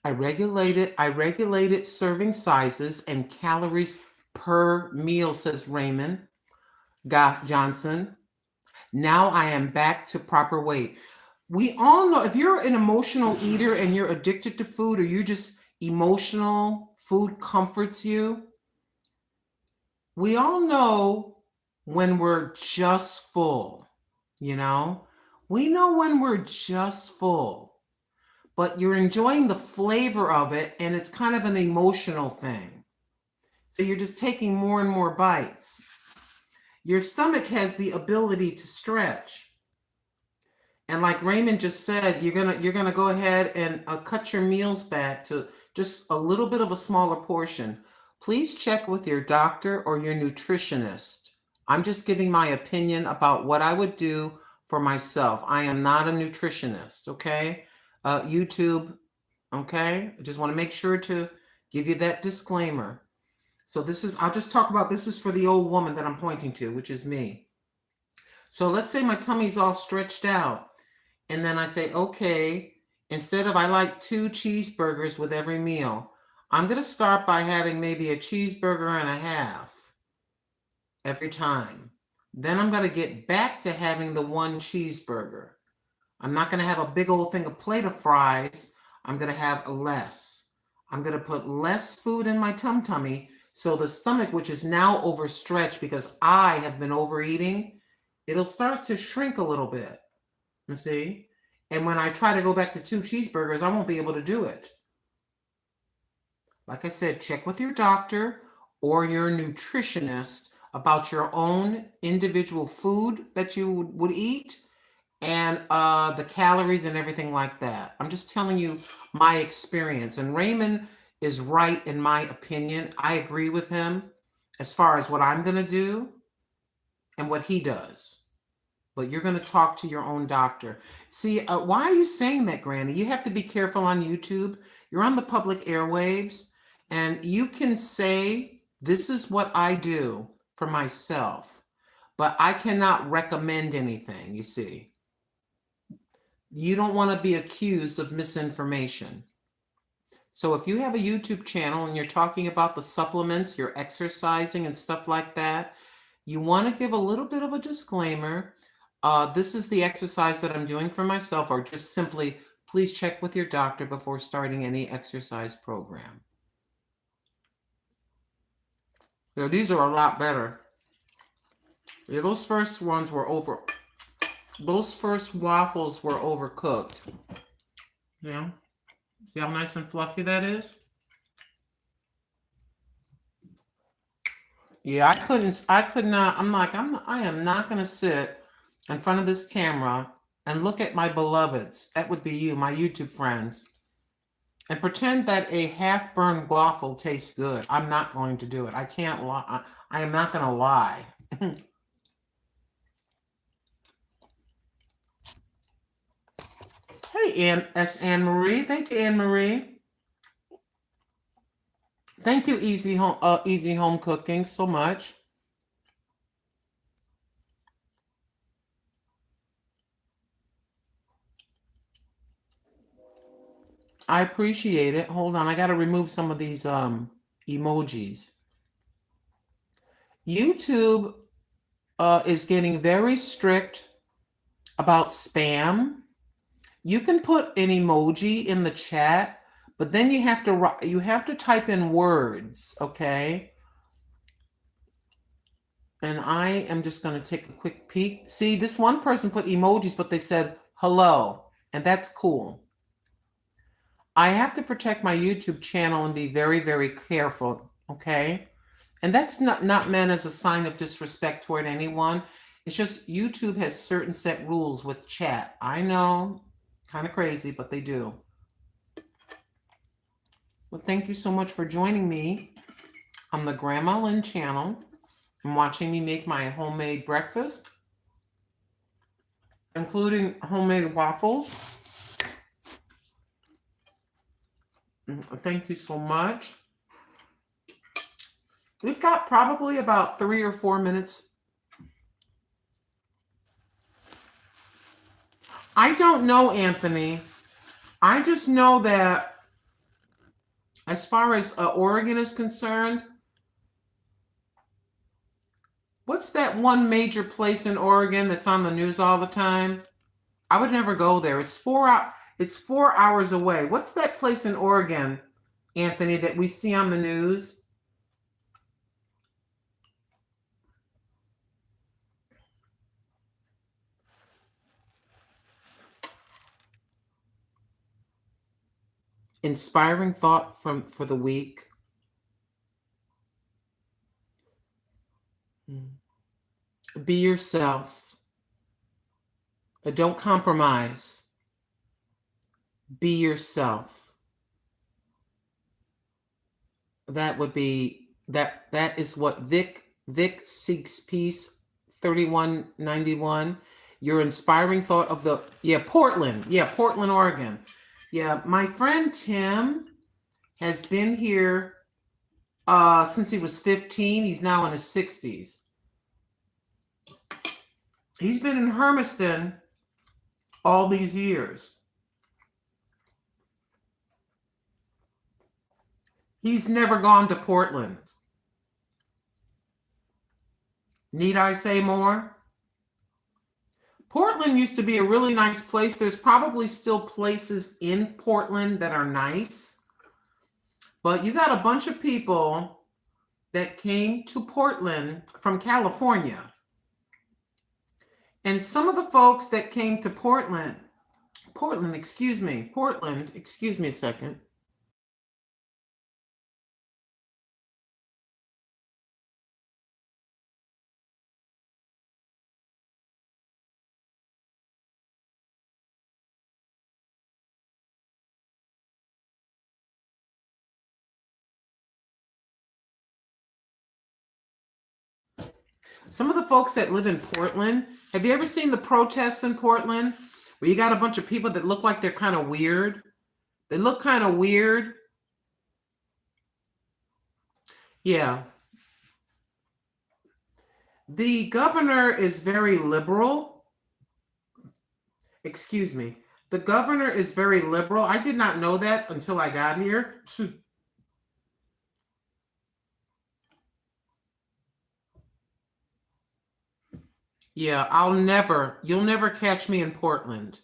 Speaker 1: I regulated serving sizes and calories per meal, says Raymond Johnson. Now I am back to proper weight. We all know if you're an emotional eater and you're addicted to food, or you're just emotional, food comforts you. We all know when we're just full, you know? We know when we're just full, but you're enjoying the flavor of it, and it's kind of an emotional thing. So you're just taking more and more bites. Your stomach has the ability to stretch. And like Raymond just said, you're gonna go ahead and cut your meals back to just a little bit of a smaller portion. Please check with your doctor or your nutritionist. I'm just giving my opinion about what I would do for myself. I am not a nutritionist, okay? YouTube, okay? I just want to make sure to give you that disclaimer. So I'll just talk about, this is for the old woman that I'm pointing to, which is me. So let's say my tummy's all stretched out. And then I say, okay, instead of, I like 2 cheeseburgers with every meal, I'm going to start by having maybe a cheeseburger and a half every time. Then I'm going to get back to having the 1 cheeseburger. I'm not going to have a big old plate of fries. I'm going to have less. I'm going to put less food in my tummy, so the stomach, which is now overstretched because I have been overeating, it'll start to shrink a little bit. You see? And when I try to go back to 2 cheeseburgers, I won't be able to do it. Like I said, check with your doctor or your nutritionist about your own individual food that you would eat, and the calories and everything like that. I'm just telling you my experience. And Raymond is right in my opinion. I agree with him as far as what I'm going to do and what he does. But you're going to talk to your own doctor. See, why are you saying that, Granny? You have to be careful on YouTube. You're on the public airwaves, and you can say, this is what I do for myself, but I cannot recommend anything, you see. You don't want to be accused of misinformation. So if you have a YouTube channel and you're talking about the supplements, you're exercising and stuff like that, you want to give a little bit of a disclaimer. This is the exercise that I'm doing for myself, or just simply, please check with your doctor before starting any exercise program. Yeah, these are a lot better. Yeah, those first ones were those first waffles were overcooked. Yeah. See how nice and fluffy that is? Yeah, I could not, I am not going to sit in front of this camera and look at my beloveds. That would be you, my YouTube friends, and pretend that a half-burned waffle tastes good. I'm not going to do it. I can't lie. I am not going to lie. Hey, Anne Marie. Thank you, Anne Marie. Thank you, Easy Home Cooking, so much. I appreciate it. Hold on, I got to remove some of these emojis. YouTube is getting very strict about spam. You can put an emoji in the chat, but then you have to type in words, okay? And I am just going to take a quick peek. See, this one person put emojis, but they said hello, and that's cool. I have to protect my YouTube channel and be very, very careful, okay? And that's not meant as a sign of disrespect toward anyone. It's just YouTube has certain set rules with chat. I know, kind of crazy, but they do. Well, thank you so much for joining me on the Grandma Lynn channel and watching me make my homemade breakfast, including homemade waffles. Thank you so much. We've got probably about 3 or 4 minutes. I don't know, Anthony. I just know that as far as Oregon is concerned, what's that one major place in Oregon that's on the news all the time? I would never go there. It's 4 hours away. What's that place in Oregon, Anthony, that we see on the news? Inspiring thought for the week. Be yourself. Don't compromise. Be yourself. That would be that is what Vic seeks peace 3191. Your inspiring thought of the Portland. Yeah, Portland, Oregon. Yeah, my friend Tim has been here since he was 15. He's now in his 60s. He's been in Hermiston all these years. He's never gone to Portland. Need I say more? Portland used to be a really nice place. There's probably still places in Portland that are nice. But you got a bunch of people that came to Portland from California. And some of the folks that came to Portland, excuse me a second. Some of the folks that live in Portland, have you ever seen the protests in Portland? Where you got a bunch of people that look like they're kind of weird. They look kind of weird. Yeah. The governor is very liberal. Excuse me. The governor is very liberal. I did not know that until I got here. Yeah, you'll never catch me in Portland.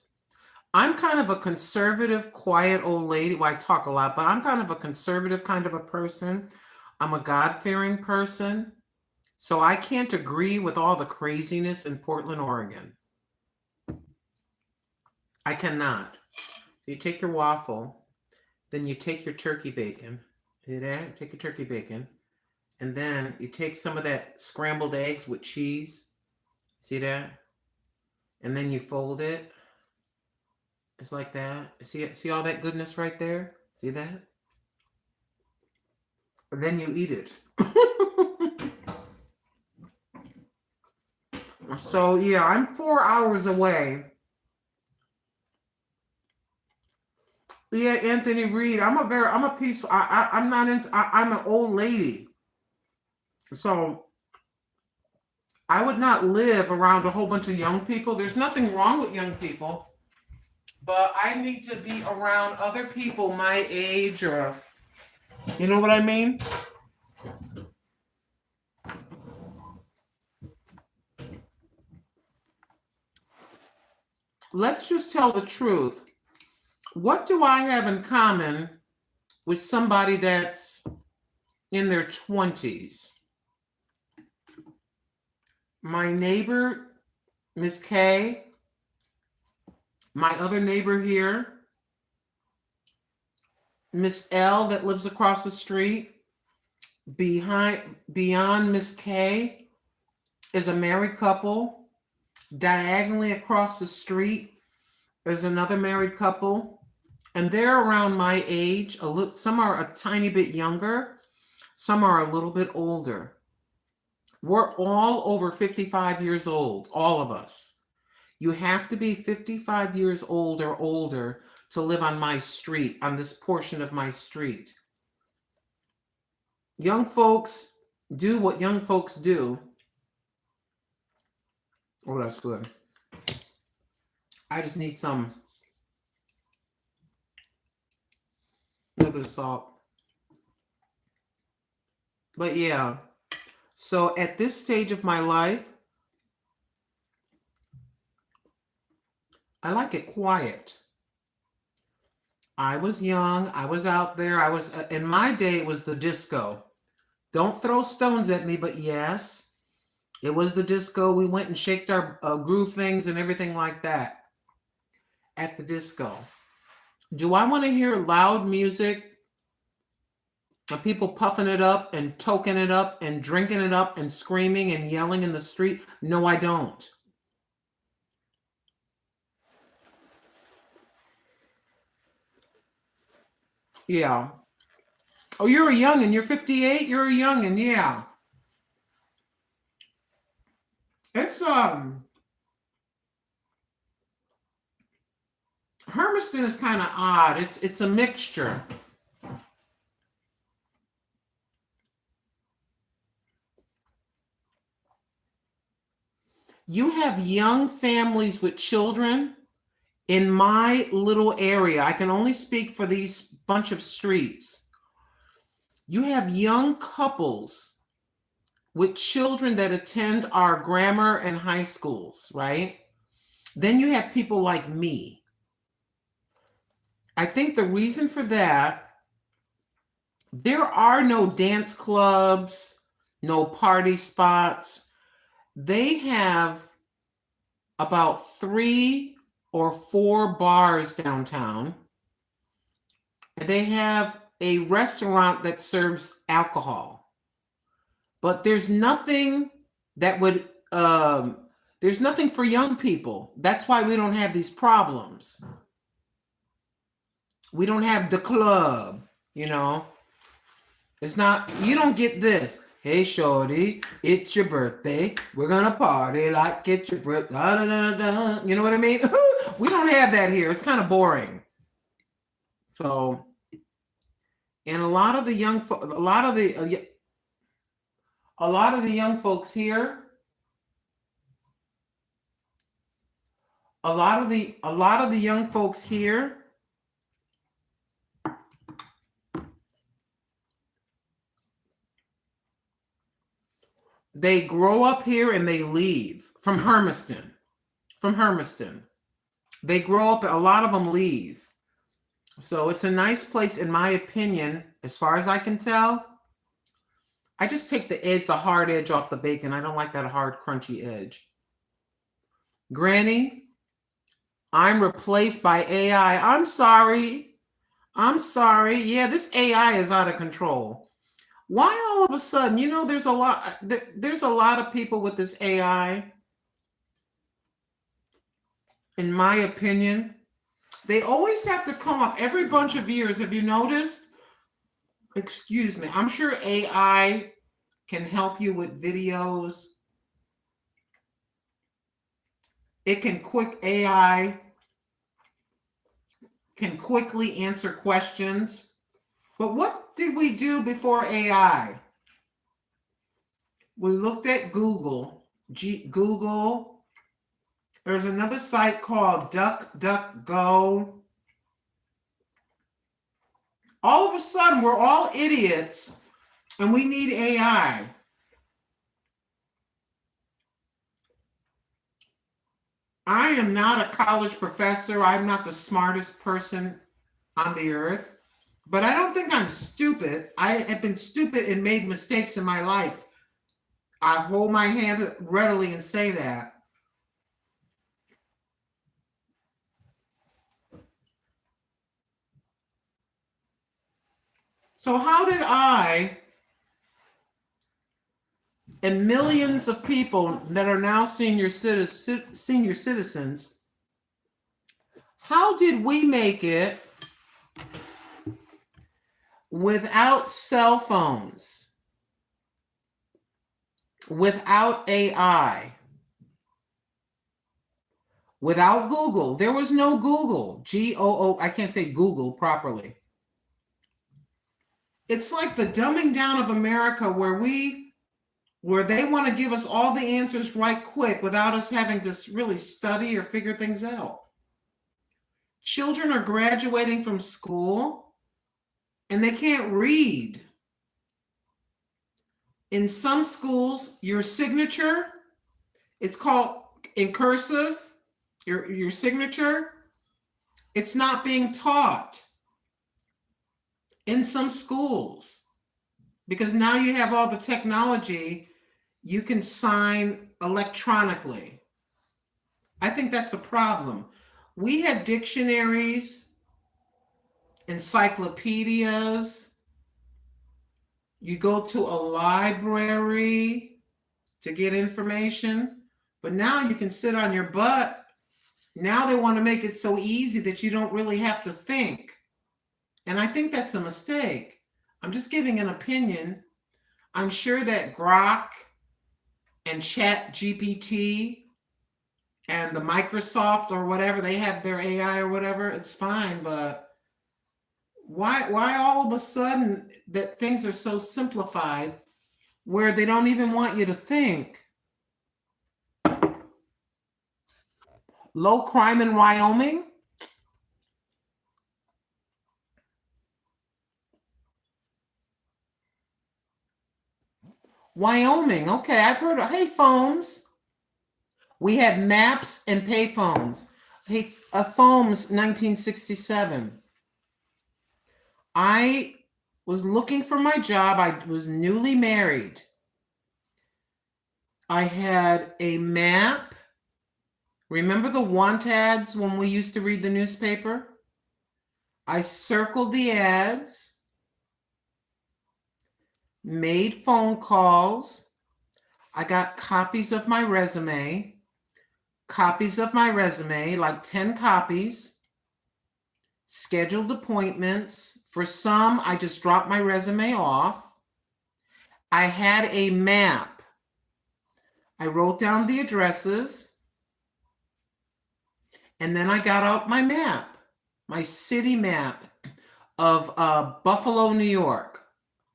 Speaker 1: I'm kind of a conservative, quiet old lady. Well, I talk a lot, but I'm kind of a conservative kind of a person. I'm a God-fearing person. So I can't agree with all the craziness in Portland, Oregon. I cannot. So you take your waffle, then you take your turkey bacon. See that? Take your turkey bacon. And then you take some of that scrambled eggs with cheese. See that? And then you fold it. It's like that. See all that goodness right there? See that? And then you eat it. So yeah, I'm 4 hours away. Yeah, Anthony Reed. I'm a peaceful. I'm not into. I'm an old lady. So I would not live around a whole bunch of young people. There's nothing wrong with young people, but I need to be around other people my age, or you know what I mean? Let's just tell the truth. What do I have in common with somebody that's in their 20s? My neighbor, Miss K, my other neighbor here, Miss L that lives across the street, beyond Miss K is a married couple. Diagonally across the street, there's another married couple, and they're around my age. Some are a tiny bit younger, some are a little bit older. We're all over 55 years old, all of us. You have to be 55 years old or older to live on my street, on this portion of my street. Young folks do what young folks do. Oh, that's good. I just need some other salt. But yeah, so at this stage of my life, I like it quiet. I was young. I was out there. In my day, it was the disco. Don't throw stones at me, but yes, it was the disco. We went and shaked our groove things and everything like that at the disco. Do I want to hear loud music of people puffing it up and toking it up and drinking it up and screaming and yelling in the street? No, I don't. Yeah. Oh, you're a youngin'. You're 58. You're a youngin'. Yeah. It's Hermiston is kind of odd. It's a mixture. You have young families with children in my little area. I can only speak for these bunch of streets. You have young couples with children that attend our grammar and high schools, right? Then you have people like me. I think the reason for that, there are no dance clubs, no party spots. They have about 3 or 4 bars downtown. They have a restaurant that serves alcohol. But there's nothing that would, there's nothing for young people. That's why we don't have these problems. We don't have the club, you know. It's not, you don't get this. Hey, shorty, it's your birthday. We're going to party like it's your birthday. Da, da, da, da. You know what I mean? We don't have that here. It's kind of boring. So, and a lot of the young young folks here, a lot of the young folks here, they grow up here and they leave from Hermiston. From Hermiston. They grow up, a lot of them leave. So it's a nice place, in my opinion, as far as I can tell. I just take the edge, the hard edge off the bacon. I don't like that hard, crunchy edge. Granny, I'm replaced by AI. I'm sorry. I'm sorry. Yeah, this AI is out of control. Why all of a sudden? You know, there's a lot of people with this AI. In my opinion, they always have to come up every bunch of years. Have you noticed? Excuse me. I'm sure AI can help you with videos. AI can quickly answer questions. But what did we do before AI? We looked at Google. Google. There's another site called DuckDuckGo. All of a sudden, we're all idiots and we need AI. I am not a college professor. I'm not the smartest person on the earth, but I don't think I'm stupid. I have been stupid and made mistakes in my life. I hold my hand readily and say that. So how did I and millions of people that are now senior citizens, how did we make it without cell phones, without AI, without Google? There was no Google. G-O-O, I can't say Google properly. It's like the dumbing down of America where they want to give us all the answers right quick without us having to really study or figure things out. Children are graduating from school and they can't read. In some schools, your signature, it's called in cursive, your signature, it's not being taught in some schools, because now you have all the technology, you can sign electronically. I think that's a problem. We had dictionaries, encyclopedias. You go to a library to get information, but now you can sit on your butt. Now they want to make it so easy that you don't really have to think. And I think that's a mistake. I'm just giving an opinion. I'm sure that Grok and Chat GPT and the Microsoft or whatever, they have their AI or whatever, it's fine, but why all of a sudden that things are so simplified where they don't even want you to think? Low crime in Wyoming? Wyoming, okay, I've heard of, hey, phones. We had maps and pay phones. Hey, phones, 1967. I was looking for my job. I was newly married. I had a map. Remember the want ads when we used to read the newspaper? I circled the ads, made phone calls. I got copies of my resume, like 10 copies, scheduled appointments. For some, I just dropped my resume off. I had a map. I wrote down the addresses, and then I got out my map, my city map of Buffalo, New York.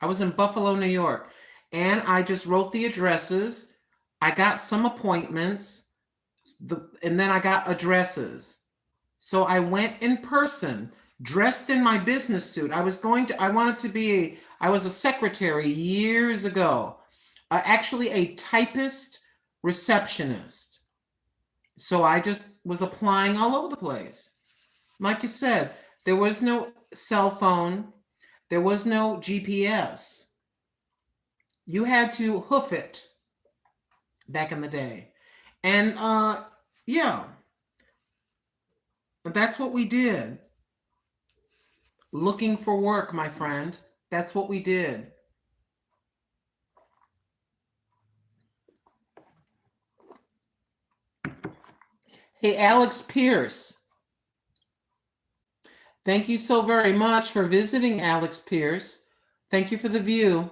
Speaker 1: I was in Buffalo, New York, and I just wrote the addresses. I got some appointments. And then I got addresses. So I went in person, dressed in my business suit. I was a secretary years ago, actually a typist receptionist. So I just was applying all over the place. Like you said, there was no cell phone, there was no GPS. You had to hoof it back in the day. And yeah, that's what we did. Looking for work, my friend. That's what we did. Hey, Alex Pierce. Thank you so very much for visiting, Alex Pierce. Thank you for the view.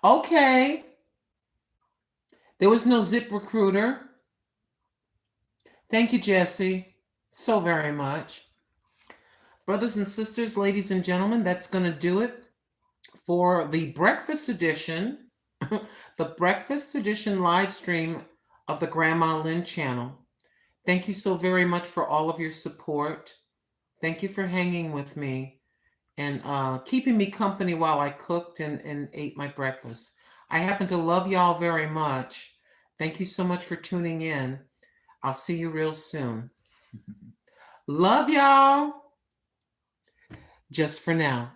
Speaker 1: Okay. There was no ZipRecruiter. Thank you, Jesse, so very much. Brothers and sisters, ladies and gentlemen, that's going to do it for the breakfast edition, the breakfast edition live stream of the Grandma Lynn channel. Thank you so very much for all of your support. Thank you for hanging with me and keeping me company while I cooked and ate my breakfast. I happen to love y'all very much. Thank you so much for tuning in. I'll see you real soon. Love y'all. Just for now.